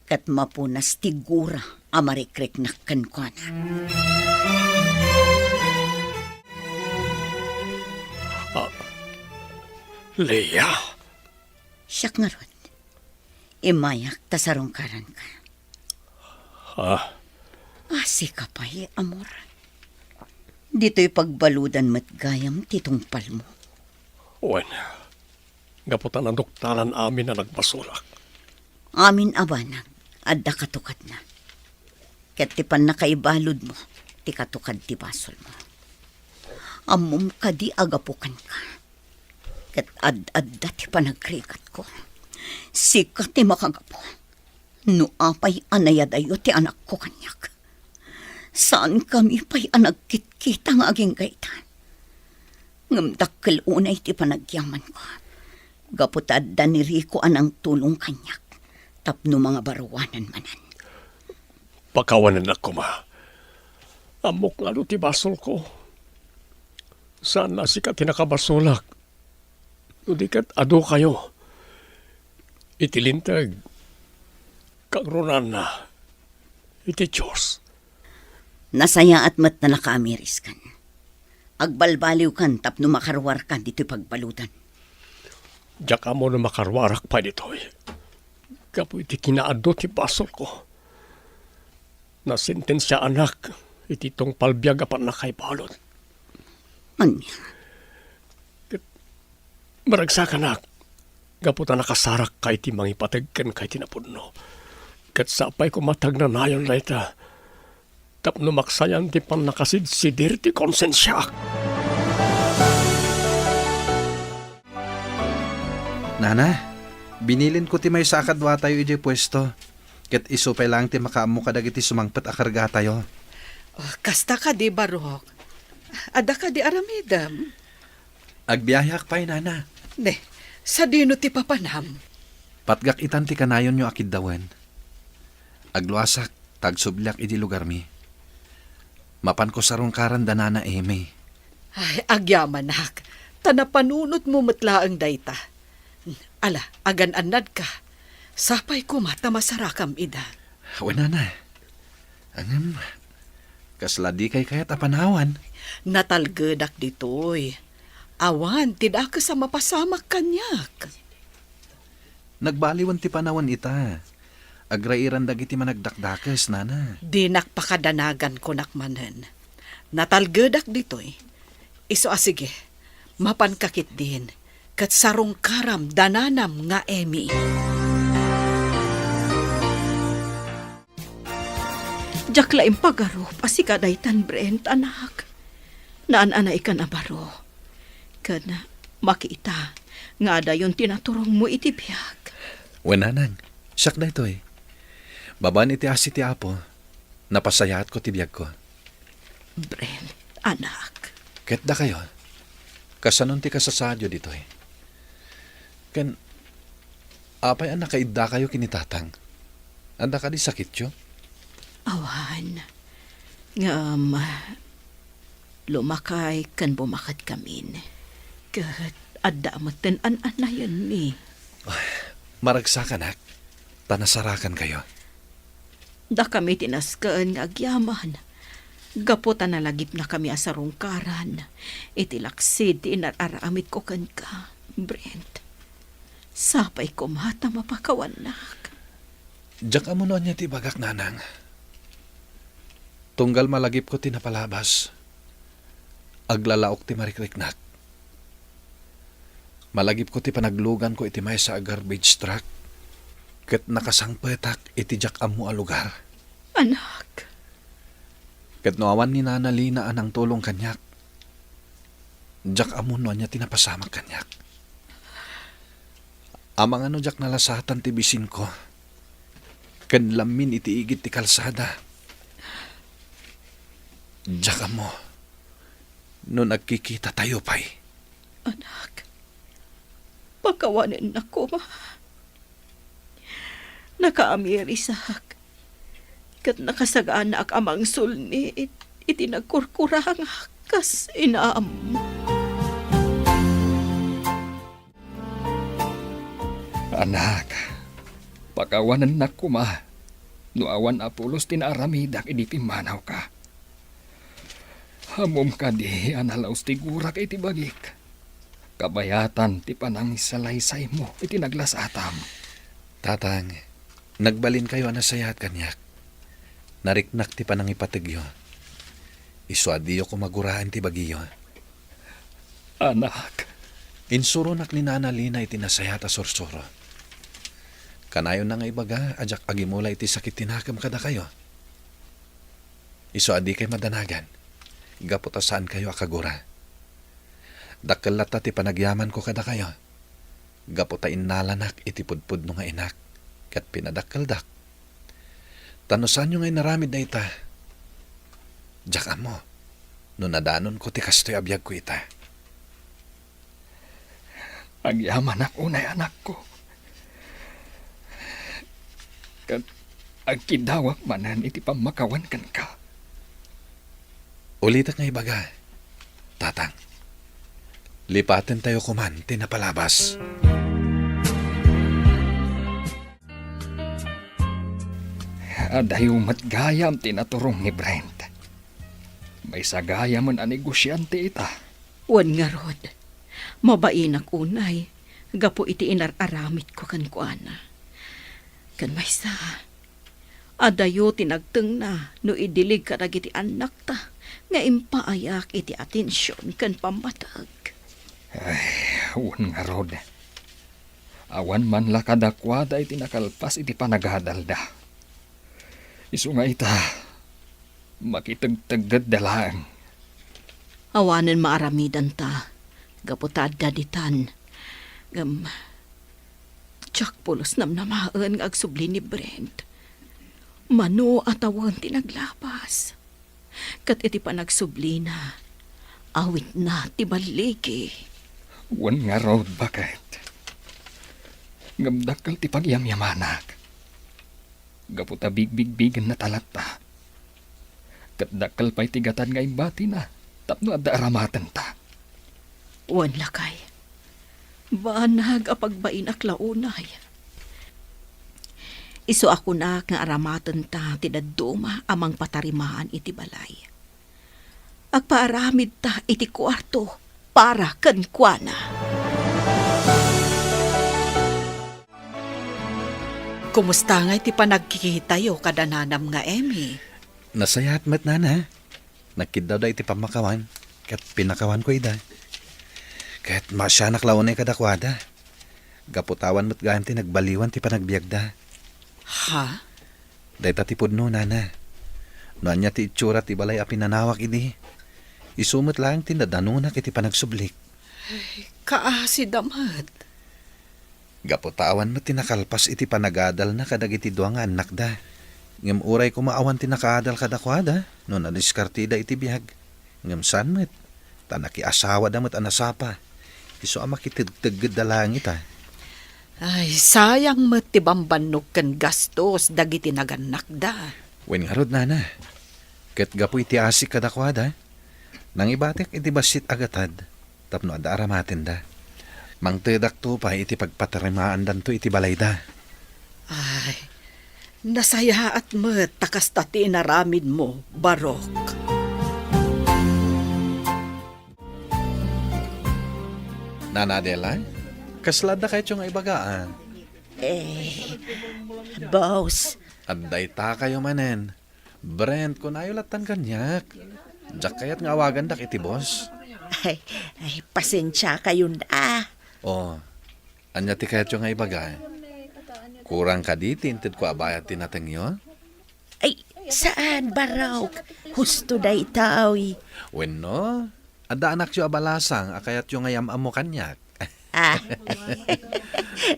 Kat mapunas tigura amarikrik nakkan ko na. Leia, Siyak nga ron. Imayak ta sarong karan ka. Asi ka pa Amor. Dito'y pagbaludan mat gayam titungpal mo. wen, gaputan ang doktaran amin na nagbasulak. Amin abanag, adda katukat na. Ket ti pan nakaibalod mo, ti katukad ti basol mo. Amom ka di agapukan ka. Ket ad-adda ti panagrikat ko. Sikat ti makagapo. No apay anayadayo ti anak ko kanyak. Saan kami pa'y anagkit-kita nga aging gaitan? Ngamdakkel unay ti panagyaman ko. Gaputad da ni Rico anang tulong kanyak. Tapno mga barawanan manan. Pakawanan ako, ma. Amok nga ti basol ko. Saan na sikat tinakabasulak? Udikat ado kayo. Itilintag. Kagronan na. Iti Diyos. Nasaya at mat na nakaamiris kan. Agbalbaliw kan tapno makarwar kan dito'y pagbalutan. Diyak mo na makarwarak pa dito'y. Kapo iti kinaado ti basol ko. Nasentensya anak, iti tong palbiyaga pa na kay balot. Anya, Maragsak anak, gaputa nakasarak kay ti mangipatagkan kay tinapudno. Kat sapay ko matag na nayon layta. Tapno maksayan ti pan nakasidsidir ti konsensya. Nana, binilin ko ti may sakadwa tayo iti pwesto. Ket isupay lang ti makaamo kadagiti sumangpet a karga tayo. Kasta ka di barok. Ada ka di aramidam. Agbiyayak pa'y, Nana. Ne, sa dino ti papanam. Patgak itan ti kanayon nyo akid dawen. Agluasak, tagsublyak iti lugar mi. Mapan ko sarong karan danana Amy. Ay, agyaman nak. Tanapanunot mo matla ang dayta. Ala, agan-anad ka. Sapay ko mata masarakam ida. Wala na. Angam, kasladi kay kayat apanawan. Natalgedak ditoy. Awan, tidak ka sa mapasamak kanyak. Nagbaliwan ti panawan ita. Agrairan dagiti managdakdakas, nana. Dinak pakadanagan ko nakmanen. Natalgedak ditoy. Iso sige, mapankakit din. Kat sarong karam dananam nga Emi. Jakla impagaro, pasikadaytan Brent, anak. Naan-anay ka na baro. Kana, makita, nga dayon tinaturong mo itibiyag. Wananang, siyak na ito eh. Baban iti asi ti apo, napasayat ko tibiyag ko. Brent, anak. Ket da kayo, kasanon ti kasasadyo dito eh. Ken, apay ang nakaidda kayo kinitatang. Anda ka di sakit yo? Awan, lumakay kan bumakat kamin. Kat adda matan an-anayan mi. Maragsakan hak, tanasarakan kayo. Da kami tinaskaan nga agyaman. Gaputan na lagip na kami asarong karan. Itilaksid inararamit ko kan ka, Brent. Sapay ko mata mapakawanak. Diyak amo noon niya ti bagak nanang. Tunggal malagip ko tinapalabas. Aglalaok ti marikriknak. Malagip ko ti panaglugan ko iti may sa garbage truck. Ket nakasangpetak iti diyak amo a lugar. Anak, Ket noawan ni Nana Lina anang tulong kanyak. Diyak amo noon niya tinapasamak kanyak. Amang ano diyak nalasatan ti bisin ko. Ken lamin iti igit ti kalsada. Diyak amo. No nagkikita tayo pa'y. anak. Pakawanin na ko, ma. Nakaamirisak. Kat nakasagaan na ak amang sulni, itinagkurkurang kas inaam. Anak, pakawanan na kuma. Nuawan apulos tinaramidak idipimanaw ka. Hamom ka di analaos ti gurak iti bagik. Kabayatan ti panangis sa laysay mo iti naglasatam. Tatang, nagbalin kayo anasayat kanyak. Nariknak ti panangipatigyo. Iswadiyo ko maguraan ti bagiyo. Anak, Insuronak ni Nana Lina iti nasayat a sorsoro. Kanayon na nga ibaga, ajak agimula iti sakit tinakam kada kayo. Iswadi kay madanagan. Gaputa saan kayo akagura. Dakkelata ti panagyaman ko kada kayo. Gaputa innalanak iti pudpud no nga inak. Kat pinadakkeldak. Tanusan nyo ngay naramid na ita. Diyak mo. No nadanon ko ti kastoy abiyag ko ita. agyaman ako na anak ko. Kat agkidawak manan iti pamakawan kan ka. Ulitak nga ibaga. Tatang. Lipatin tayo kuman, tinapalabas. Adayo matgayam tinaturong ni Brent. May sagaya man a negosyante ita. Wan nga rod. Mabainak unay. Gapo iti inararamit ko kan kuana. Kan may sa. Adayo tinagteng na no idilig ka iti anak ta. Nga impaayak iti atensyon kan pamatag. Wan nga rod. Awan man lakadakwada iti nakalpas iti panagadalda. Isu nga ita. Makitagtagad dalang. Awanen maaramidan ta. Gaputad daditan. Tsak pulos namnamaan nga agsubli ni Brent. Mano atawan tinaglapas. Kat iti pa nagsubli na. Awit na ti baligi. Wan nga rod bakit. Ngamdakal ti pagyamyamanak. Gaputa bigbigbigan na talata. Kat dakal pa'y tigatan nga imbati na. Tapno at aramatan ta. Wan lakay. Banag apagbain ak launay. Iso ako na nga aramatan ta tinaduma amang patarimaan iti balay. Agpaaramid ta iti kwarto para kankwana. Kumusta nga iti panagkikitayo kadananam nga Emmy? Nasayat mat nana. Nakid daw iti pamakawan. Kat pinakawan ko ida. Kat masya naklawan ay kadakwada. Gaputawan mat gayam ti nagbaliwan ti panagbiagda. Ha? Dahita ti pudno nana. Noan niya ti itsura ti balay a pinanawak idi. Isumot lang ti nadanunak iti panagsublik. Kaasi damat. Gaputawan mat ti nakalpas iti panagadal na kadag iti duwang nga anak da. Ngem uray ko maawan ti nakaadal kadakwada. No nadiskartida iti biyag. Ngem san met. Tanaki asawa damat anasapa. Iso ama kitidtagid da langit ah. Ay, sayang met ti bambannog ken gastos dagiti naganak da. Wen nga rod nana. Ket gapu iti asik kadakwada. Nang ibatek iti basit agatad. Tapno ada aramatin da. Mangtedak to pa iti pagpatarimaan danto iti balay da. Ay, nasaya at met takas tati naramid mo, Barok. Nana Adela, kaslada kayo tiyong ibagaan. Boss, Aday ta kayo manen. Brent, kung ayaw latan kanyak. Diyak kayat nga awagan dak iti boss. ay, pasensya kayo na. O, anya ti kayat yung nga ibaga. Kurang ka di, tinted ko abayat tinatengyo. Ay, saan, Barok? Husto da itaw. Wen no, ada anak yung abalasang, akayat yung ngayam amo kanyak. Ah,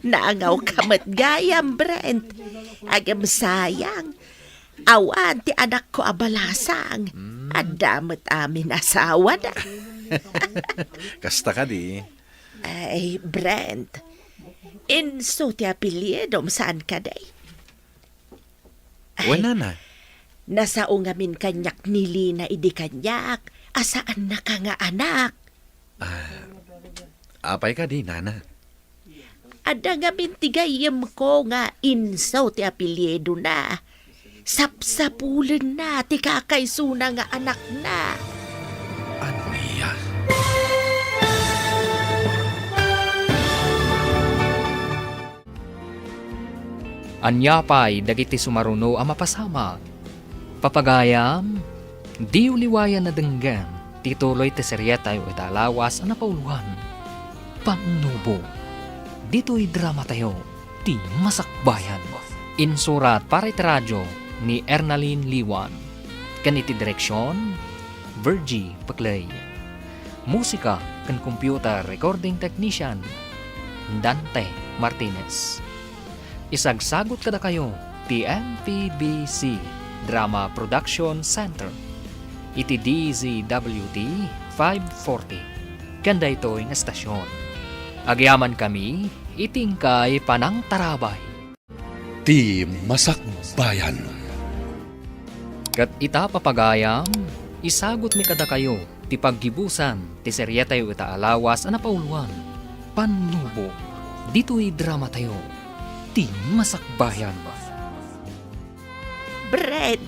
naangaw kamat gayam, Brent. Agam sayang. Awan ti anak ko abalasang. Adamat amin asawa na. Kasta ka di. Ay, Brent. Inso ti apelyedom saan ka day? Wen nana, Nasao ngamin kanyak nili na idi kanyak. Asaan na ka nga anak? apay ka di nana. Ada ngamin tigayam ko nga inso ti apelyedo na. Sapsapulan na ti kakaysuna nga anak na. Ano niya? Anya pa'y dagiti sumaruno ang mapasama. Papagayam, di uliwayan na denggan, tituloy ti seryeta yu italawas ang napauluhan. Panubo, dito'y drama tayo, ti masakbayan. Insurat para iti radyo ni Ernaline Liwan. Kaniti direksyon, Virgie Paclay. Musika kan computer recording technician, Dante Martinez. Isagsagot kada kayo ti MPBC Drama Production Center iti DZWT 540 kanda ito'y nga estasyon. Agyaman kami itingkay panang tarabay. Ti Masakbayan. Kat ita papagayam, isagot mi kada kayo ti paggibusan ti seryeta yu ita alawas ang napauluan. Panubo, dito'y drama tayo. Ti Masakbayan. Brent,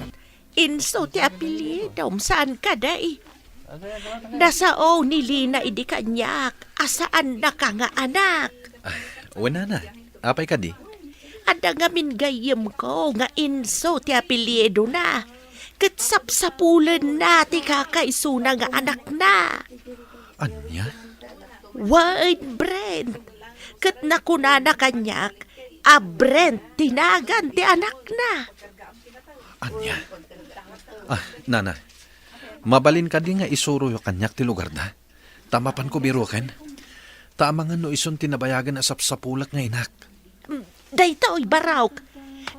inso ti apelyedom saan ka day? Nasao nili na idi kanyak. Asaan na ka nga anak? Wen nana, apay ka di? Ada ngamin gayem ko nga inso ti apelyedo na. Ket sapsapulan na ti kakaysuna nga anak na. Anya? Wait, Brent. Ket nakunana kanyak, Brent tinagan ti anak na. Anya? Nana, mabalin ka di nga isuro yung kanyak ti lugar na. Tamapan ko biruken. Tamangan no ison tinabayagan asap sa pulak nga inak. Dayta oy barawk.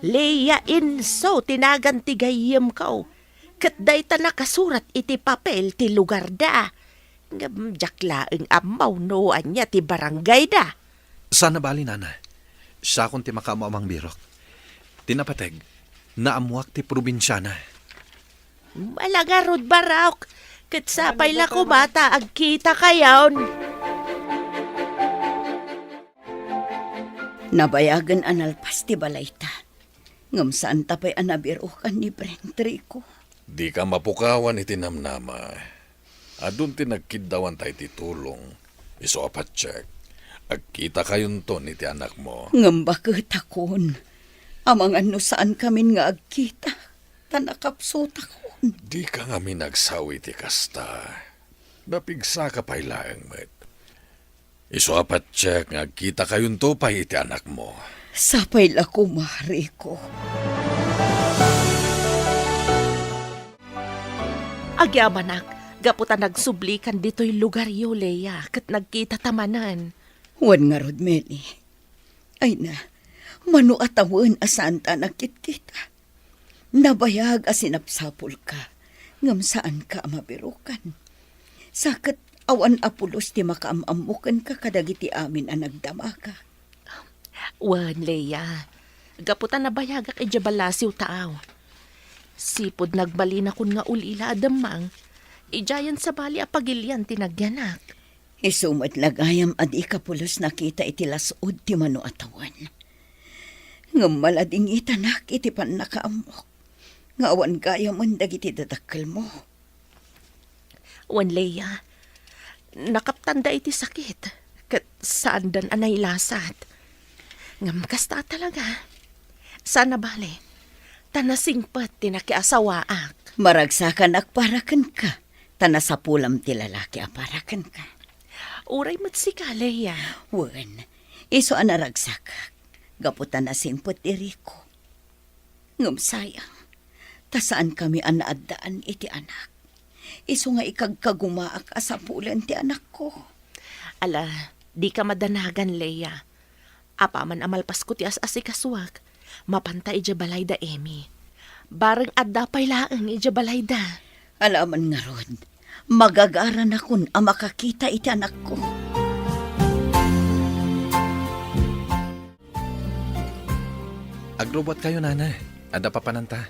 Leia inso tinagan ti gayem ko. Ket dayta nakasurat iti papel ti lugar da. Ngam jaklaeng amaw no anya ti barangay da. Sana bali nana. Sa akong ti makaamamang birok. Tinapateg, naamuak ti probinsya na. Malaga rod barak. Kat sapay la ko bata, agkita kayaon. Nabayagan analpas ti balayta. Ngam saan tapay anabirukan ni Brentrico. Di ka mapukawan iti namnama. Adun ti nagkidawan tayo ti tulong. Iso apat check. Agkita kayon to ni ti anak mo. Ngam bakit akon. Amang ano saan kami nga agkita. Tanakapsot akon. Di ka nga minagsawi ti kasta. Napigsa ka pa'y laang met. Iso apat check nga agkita kayon to pa iti anak mo. Sapay la ko, Mariko. Agyamanak, gaputan nagsublikan dito'y lugar yo, Leia, kat nagkita tamanan. Wan nga rod, Meli. Ay na, mano atawan asan ta nakit-kita. Nabayag asinapsapol ka, ngam saan ka mabirukan. Sakat awan apulos ti makaamamukan ka kadagiti amin ang nagdama ka. Wan, Leia, gaputan nabayagak ijabalasiw taaw. Sipod nagbali na kun nga ulila adamang, ijayan sa bali apagilyan tinagyanak. Isumat lagayam adi kapulos nakita iti lasod ti mano atawan. Ngam malading itanak iti pan nakaamok. Nga awan gayam ang dagiti dadakkel mo. Wan, Leia, nakaptanda iti sakit, kat saan dan anay lasat. Ngam kasta talaga. Sana bale, tanasingpat tinakiasawaak. Maragsakan akparakan ka. Tanasapulam ti lalaki aparakan ka. Uray mat si ka, Leia. Wen, iso anaragsakak. Gaputan na simpot iriko. Ngum sayang, tasaan kami anaadaan iti anak. Iso nga ikagkagumaak asapulan ti anak ko. Ala, di ka madanagan, Leia. Apaman amalpas ko ti as-asikaswag. Mapantay ija balayda, Emi. Bareng adda pay laang ija balayda. Alaman nga rod, magagaran akon ang makakita iti anak ko. Agrobot kayo, nana. Ada papananta.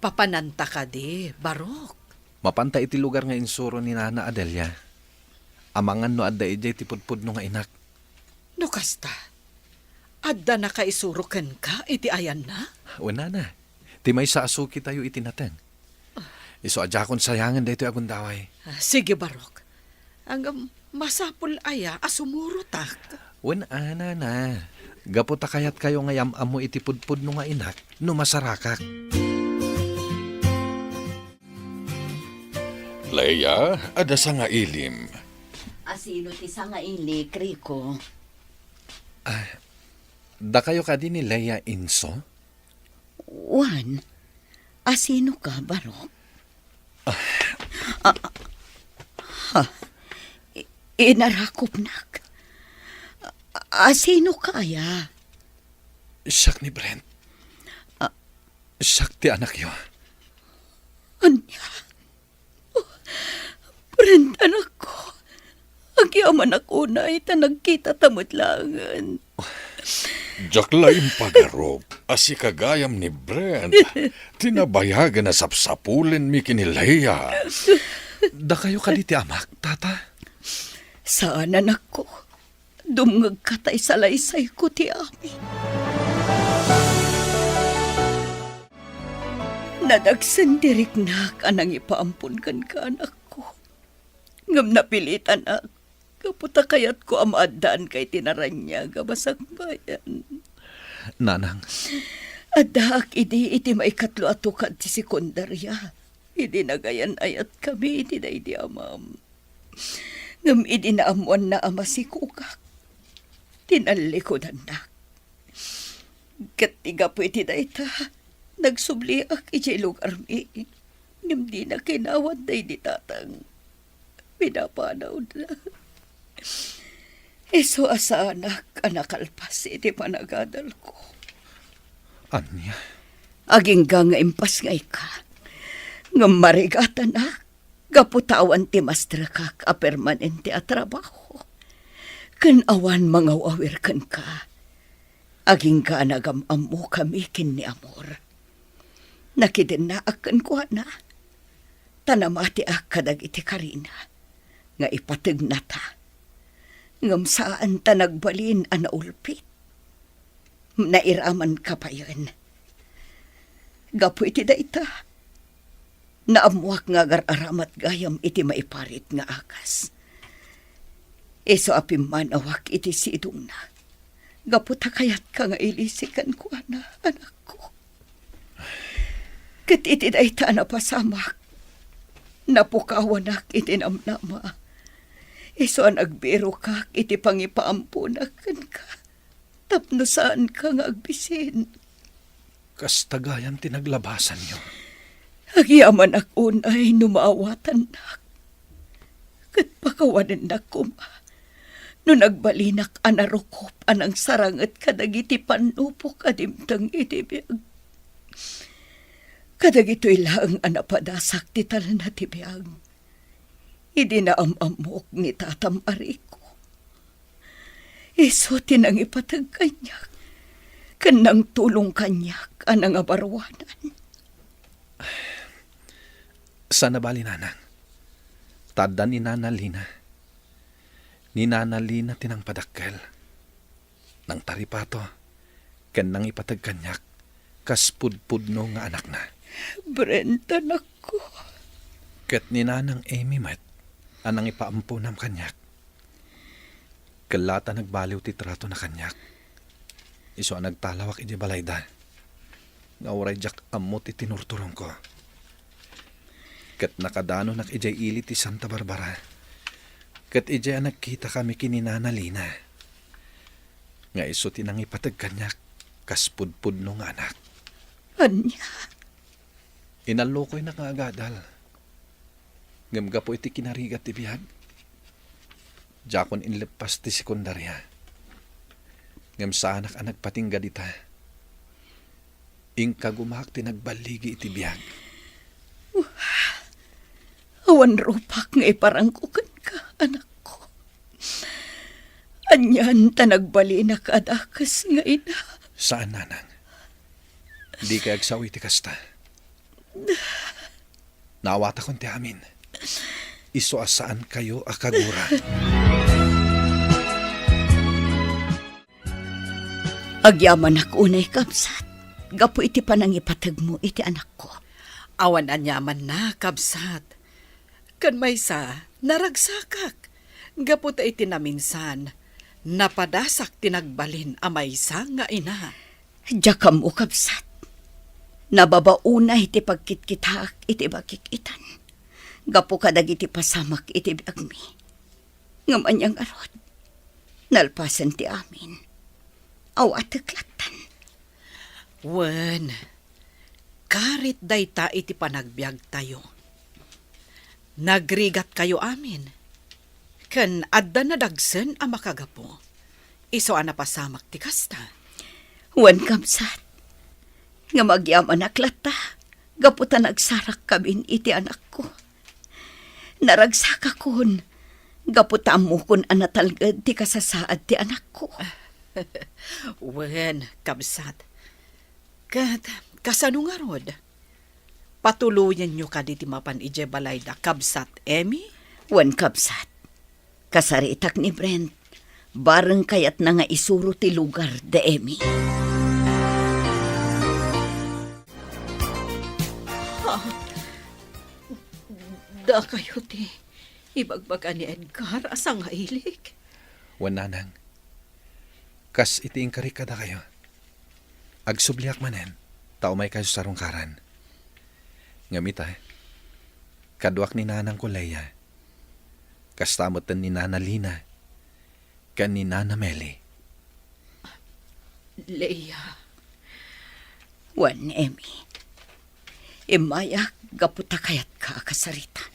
Papananta ka di, Barok. Mapanta iti lugar nga insuro ni Nana Adelia. Amangan no adda ijay ti pudpud no nga inak. No kasta, adda na kaisurukan ka, iti ayan na? Wala na. Ti may sa asuki tayo itinateng. Iso adjakon sayangan dito agundaway. Sige, Barok. Ang masapul aya, asumurutak. Wen ana na. Gaputa kayat kayo nga yamamo iti pudpud no nga inak no masarakak. Leia, ada sa nga ilim. Asino ti nga ili, Kriko? Da kayo ka din ni Leia Inso? Wan, asino ka, Barok? Inarakop nak. Asino kaya? Siyak ni Brent. Siyak ti anak yo. Anya? Brent, anak ko. Agyaman ako na ita nagkita tamutlangan. Jaklaim pagarop, asi kagayam ni Brent. Tinabayagan na sapsapulin mi kini Leia. Da kayo ka di ti amak, tata? Saan anak ko? Dumngag katay sa laysay ko ti amin. Nadagsandirik na kanang ipaampun kan ka anak ko. Ngam napilitan na kaputa kayat ko amadaan kay tinaranya gabasak bayan. Nanang, Adak iti maikatlo ato ka ti sekundarya. Idi nagayan ayat kami iti na idi amam. Ngam idi naamuan na ama si kukak. Tinalikodan na. Katiga po iti na ita. Nagsubliak iti lugar mi. Ngam di na kinawad na idi tatang. Pinapanaw na. Iso asa anak alpas iti panagadal ko. anya? Aging nga impas ngay ka. Nga marigata na. Gaputawan ti mastrakak a permanente a trabaho. Kan awan mga awir kan ka. Aging ka nagamam mo kami kin ni amor. Nakidin na akan ko na. Tanamati kadag iti Karina. Nga ipateg na ta. Ngam saan ta nagbalin ulpit. Nairaman ka pa yun. Gapo iti dayta. Naamuak nga agaramat gayam iti maiparit nga akas. Iso apim man awak iti sidong na. Gapo ta kayat ka nga ilisikan ko anak ko. Ket iti dayta na pasamak. Napukawanak iti namnama. Iso nagbiro ka iti pangipaampunakan ka. Tapno saan ka nga agbisin. Kas tagayam tinaglabasan nyo. Agyaman unay numaawatan nak. Kat pakawanan na kuma. No nagbalinak anarukop anang sarangat kadagiti panupo kadimtang itibiyag. Kadagito'y lang anapadasak ti talan na tibiyag. Idi na amamok ni tatam ariko. Iso tinang ipatag kanyak. Kanang tulong kanyak anang abarwanan. Sana bali nanang. Tada ni Nana Lina. Ni Nana Lina tinang padakkel. Nang taripato. Kanang ipatag kanyak. Kas pudpudno nga anak na. Brenda nako. Ket ni Nanang Amy met. Anang ipaampunam kanyak. Kalata nagbaliw ti trato na kanyak. Iso ang nagtalawak iti balayda. Nga oray jak amot iti tinurturong ko. Ket nakadano nak ijay ili ti Santa Barbara. Ket ijay ang nagkita kami kininana Lina. Nga iso tinang ipatag kanyak. Kaspudpud nung anak. Anya? Inalokoy na nga agadal. Ngamga po iti kinarigat ti biyag. Jakon inlepas ti sekundarya. Ngam sa anak ang nagpatingga dita. Ingka gumak ti nagbaligi iti biyag. Awan rupak nga iparangkukan ka, anak ko. Anyan ta nagbali na kadakas nga ina. Saan, nanang? Di ka agsawi ti kasta. Naawata kon ti amin. Iso asaan kayo akagura. Agyaman ako unay kamsat. Gapo iti panang ipatag mo iti anak ko. Awan anyaman na, kabsat. Kan maysa, naragsakak. Gaputa iti naminsan, napadasak tinagbalin amaysa nga ina. Diyakam mo kamsat. Nababauna iti pagkitkitak iti bakikitan. Gapo kadag iti pasamak iti biagmi. Ngamanyang arod. Nalpasan ti amin. Aw ataklatan. Wen, karit dayta iti panagbiag tayo. Nagrigat kayo amin. Ken adda na dagsen a makagapo. Iso ana pasamak ti kasta. Wan kamsat. Nga magyaman aklata. Gaputa nagsarak kabin iti anak ko. Naragsaka kon. Gaputa mo kon anatalgad ti kasasaad ti anak ko. Wen, kabsat. Kat, kasano nga rod? Patuluyan nyo ka diti mapan ije balayda, kabsat, Emi? Wan kabsat. Kasaritak ni Brent. Bareng kayat na nga isuro ti lugar de Emi. Da kayo ti ibagbaga ni Edgar asang hailik. Wan nanang. Kas iti ingkarikada kayo. Agsubliak manen. Tao may kayo sa rungkaran. Ngamita, kaduak ni Nanang ko Leia. Kastamotan ni Nana Lina. Kan ni Nana Meli. Leia. Wan Emi. Imayak gaputa kayat ka kasarita.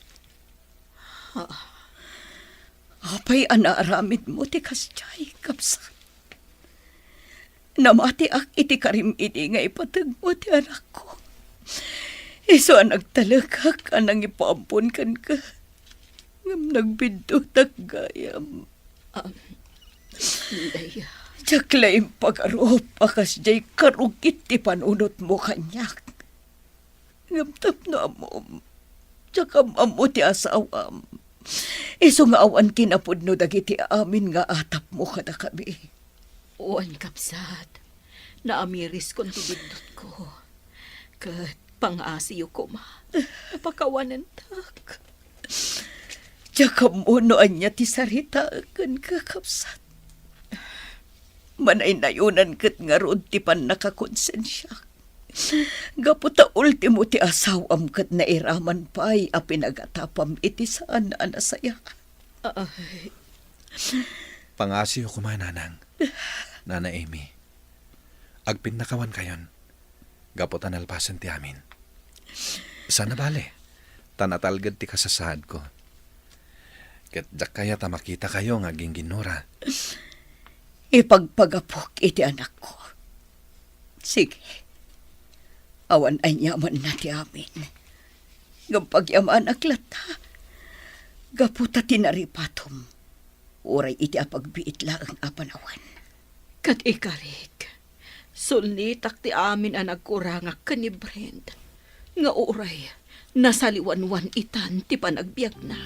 Apay anaaramid mo ti kasjay kapsat. Namati ak iti karim iti nga ipatag mo ti anak ko. Iso ang nagtalagak anang ipaampun kan ka. Ngam nagbiddo taggayam. Leia. Tsaklaim pag-arop akas jay karugit ti panunot mo kanyak. Ngam tapno amom. Tsaka mamo ti asawam. Iso nga awan kinapudno dagiti amin nga atap mo kada kami. Uwan kapsat, naamiris kong tibindot ko. Kat pangasiyo ko ma, napakawanan tak. Tsaka munoan niya ti sarita kan kakapsat. Manay nayunan kat nga rod ti pan nakakonsensya. Gaputa ultimo ti asawam kat nairaman pa'y a pinagatapam iti saan na anasaya. Pangasiyo ko man, nanang. Nana Amy. Agpin nakawan kayon. Gaputan alpasan ti amin. Sana bale. Tanatalgad ti kasasahad ko. Ket jak kaya ta makita kayo nga ginginura. Ipagpagapok iti anak ko. Sige. Awan ay yaman na ti amin. Gampagyaman aklat ha. Gaputa tinaripatom. Uray iti apagbiit laang apanawan. Kat ikarik, sulitak ti amin ang nagkurangak ka ni Brent. Nga uray, nasaliwanwan itan ti panagbiag na.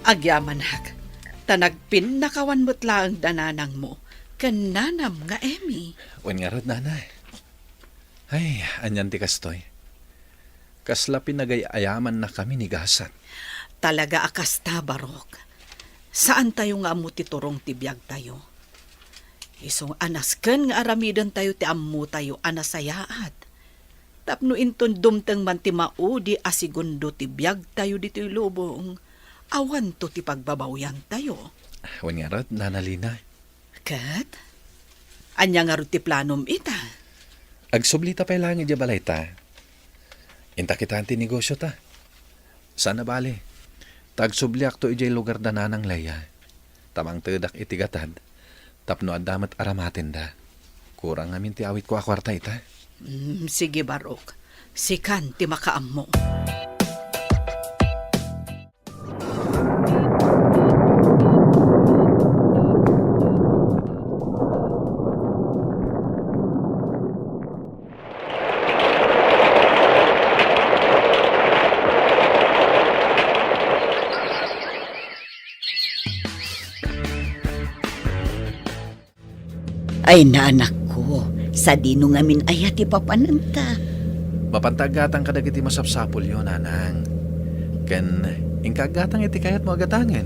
Agyaman hak, tanagpin nakawan mo't lang dananang mo, kananam nga Emmy. Wen nga rod, nanay. Ay, anyan ti kastoy. Kasla pinagayayaman na kami ni Gasat. Talaga akasta, Barok. Saan tayo nga mo titurong tibiyag tayo? Isong anasken nga aramidan tayo ti ammo tayo anasayaat. Tapno inton dumteng man ti maudi asigundo tibiyag tayo dito lubong. Awan to ti pagbabawyan tayo. Wen nga rod, nanalina. Kat? Anya nga ro ti planom ita? Agsublita pa lang iti balay ta. Inta kita ti negosyo ta. Sana bali. Tagsubliak to ijay lugar da nanang laya. Tamang tedak itigatad. Tapno adamat aramatin da. Kurang amin ti awit ko akwarta ita. Sige, Barok. Sikan ti makaam mo. Ay naanak ko, sa dino ngamin ayat ipapananta. Mapantagatang kadagiti masapsapol yun, nanang. Ken, ingkagatang iti kayat mo agatangan.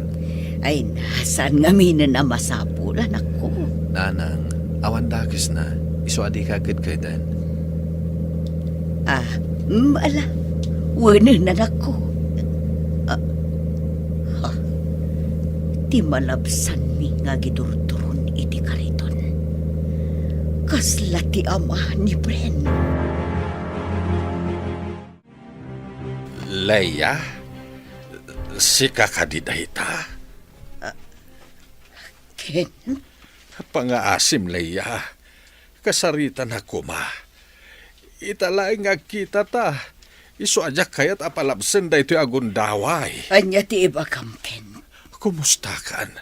Ay nasaan ngamin na masapul, anak ko. Nanang, awan dakis na. Iso adi ka agad-gadan. Ala, wanan anak ko. Ti malabsan mi nga gidurturon iti kariton. Kasla ti ama ni Bren. Leia, si kakadidahita. Ken, Pangaasim, Leia. Kasaritan ako, ma. Italay nga kita ta. Iso ajak kayat apalabsen da ito agundaway. anya ti iba kam, Ken. Kumusta kan?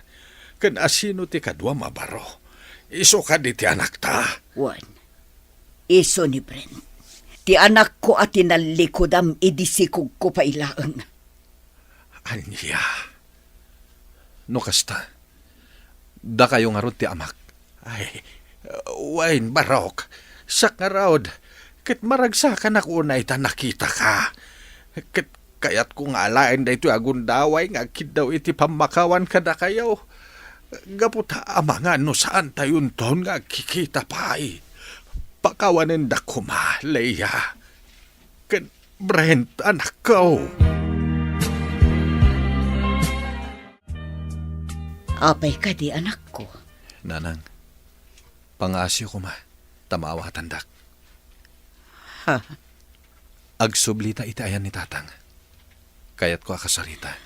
Kan asino ti kadwa mabaro? Iso ka di ti anak ta? Wan, iso ni Bren. Ti anak ko at tinalikodam idisikog ko pa ilaang. Anya. No kasta. Da kayo nga ron ti amak. Ay, wain barok. Sak nga raod. Ket maragsakan ako na ita nakita ka. Ket kayat kong alain da ito agundaway nga kid daw iti pamakawan kada kayo. Gaputa ama nga no saan tayon ton nga kikita pa'y. Pakawanin da kuma, Leia. Ken Brent, anak ko. Apay ka di anak ko. Nanang, pangasyo ko ma. Tamawa tandak. Ha? Agsublita iti ayan ni tatang. Kayat ko akasarita.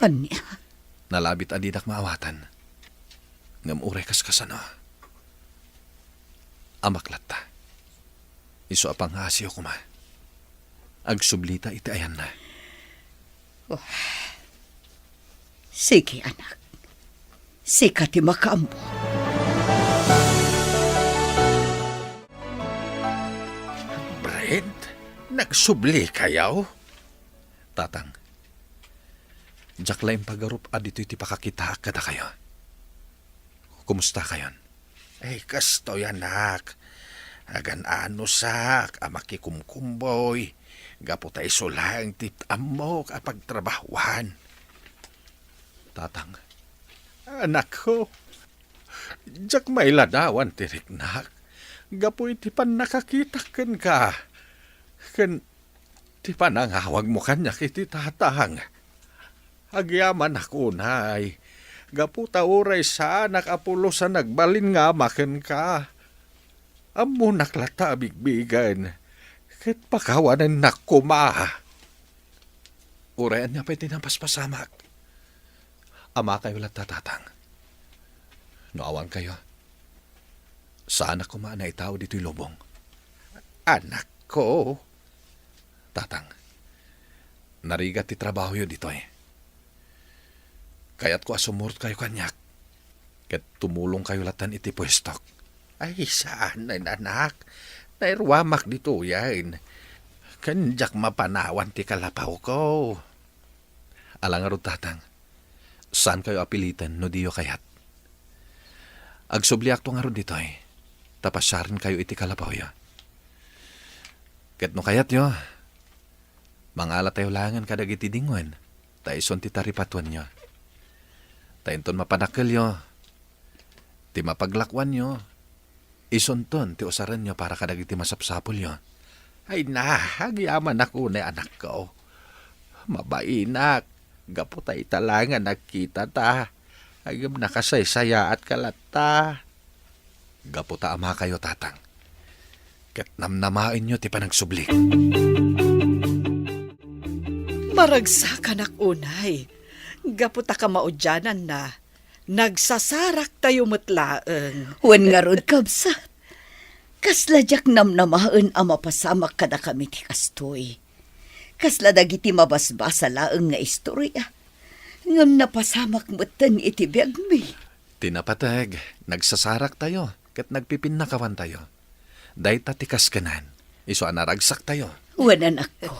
Anya? Nalabit adidak maawatan. Ngamuray kas kasano. Amaklat ta. Iso apang asyo ko ma. Agsublita iti ayan na. Sige anak. Sika ti makaambo. Client? Nagsubli kayaw? Tatang, jak laing pagarup adito iti pakakita kada kayo. Kumusta kayon? Ay, kastoy anak. Agan ano sak, amakikumkumboy. Gapo tayo sulang tit amok apagtrabahuan. Tatang, Anak ko, jak may ladawan tiriknak. Gapo iti pan nakakita ken ka. Ken ti panangawag mo kanya kiti tatang. Agyaman ako nay. Gapo tauray sa anak apulo sa nagbalin nga maken ka. Amo naklata bigbigan. Ket pakawanan nakuma. urayan niya pa'y tinampaspasamak. Ama kayo lang tatatang. Noawan kayo. Saan ako maana itao dito'y lubong? Anak ko. Tatang, narigat ti trabaho yun dito eh. Kaya't ko asumurot kayo kanyak. Ket tumulong kayo latan iti pwestok. Ay, saan na anak? Nairwamak dito yan. Kanjak mapanawan ti kalapaw ko. Alang tatang, saan kayo apilitan no diyo kayat? Agsubliak to nga ron dito eh. Tapasyarin kayo iti kalapaw ya. Ket no kayat yo, mangala tayo langan kadag iti dingwan, taison ti taripatuan nyo. Tainton mapanakil yo, ti mapaglakwan nyo, isonton ti usaran nyo para kadag iti masapsapol yo. Ay na, agyaman ako na anak ko. Mabainak, gapo tayo talangan nagkita ta. Agam nakasaysaya at kalata. Gapo ta ama kayo tatang. Ket namnamain nyo ti panagsublik. Maragsakan ak unay. Gaputa ka maudyanan na. Nagsasarak tayo matlaeng. Wen nga rod kabsat. Kasladyak namnamaen ang mapasamak kada kami ti kastoy. Kasla dagiti mabasbasa laeng nga istorya. Ngam napasamak mutan iti biyag mi. Tinapateg, nagsasarak tayo, ket nagpipinakawan tayo. Day tatikas kanan, iso anaragsak tayo. Wen anak ko.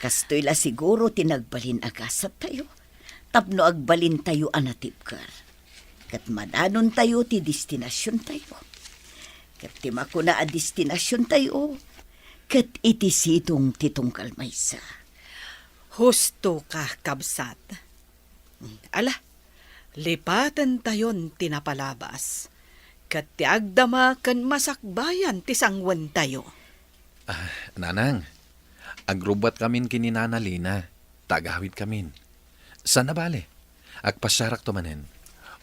Kastoy la siguro tinagbalin agasat tayo. Tapno agbalin tayo anatipkar. Kat madanon tayo ti destinasyon tayo. Kat ti makuna a destinasyon tayo. Kat iti sitong titong kalmaysa. Husto ka, kabsat. Ala, lipatan tayon tinapalabas. Kat ti agdama kan masakbayan ti sangwan tayo. Nanang, agrubat kamin kininanalina, tagawid kamin. Sana bale, agpasyarak to manen.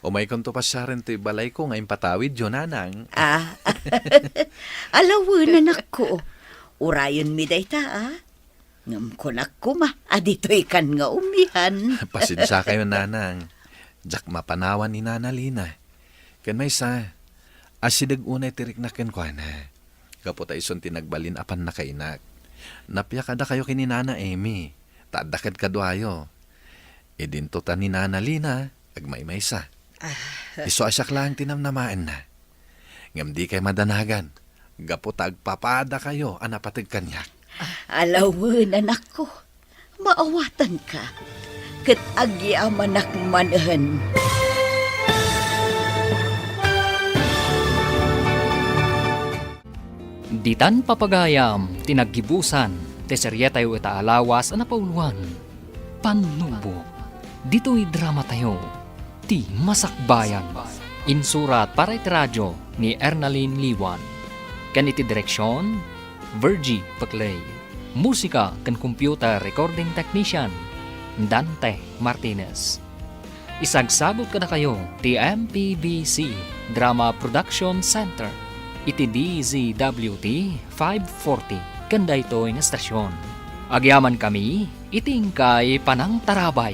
Umay kon to pasyaran to balay ko ngayon patawid yun, nanang. Alawan anak ko. Urayon mi day ta, Ngam ko nakuma, adito ikan nga umihan. Pasensya kayo, nanang. Jak mapanawan ni nanalina. Ken may sa, asidag unay tiriknaken ko na. Kapot ay son tinagbalin apan nakainak. Napya kada kayo kini Nana Amy. Tadakad kadwayo. Idinto ta ni Nana Lina, agmay sa. Iso asyak lang tinamnamaan na. Ngam di kay madanagan. Gapot agpapada kayo, anapatag kanyak. Alawan anak ko, maawatan ka. Kat agyaman manahan. Ditan papagayam, tinaggibusan, teserye tayo itaalawas na pauluan. Panubo, dito'y drama tayo, ti Masakbayan. Insurat para iti radyo ni Ernaline Liwan. Kan iti direksyon, Virgie Paclay. Musika kan computer recording technician, Dante Martinez. Isagsagot ka na kayo, ti MPBC Drama Production Center. Iti DZWT 540 kanda ito na stasyon. Agyaman kami, iting kay Panang Tarabay.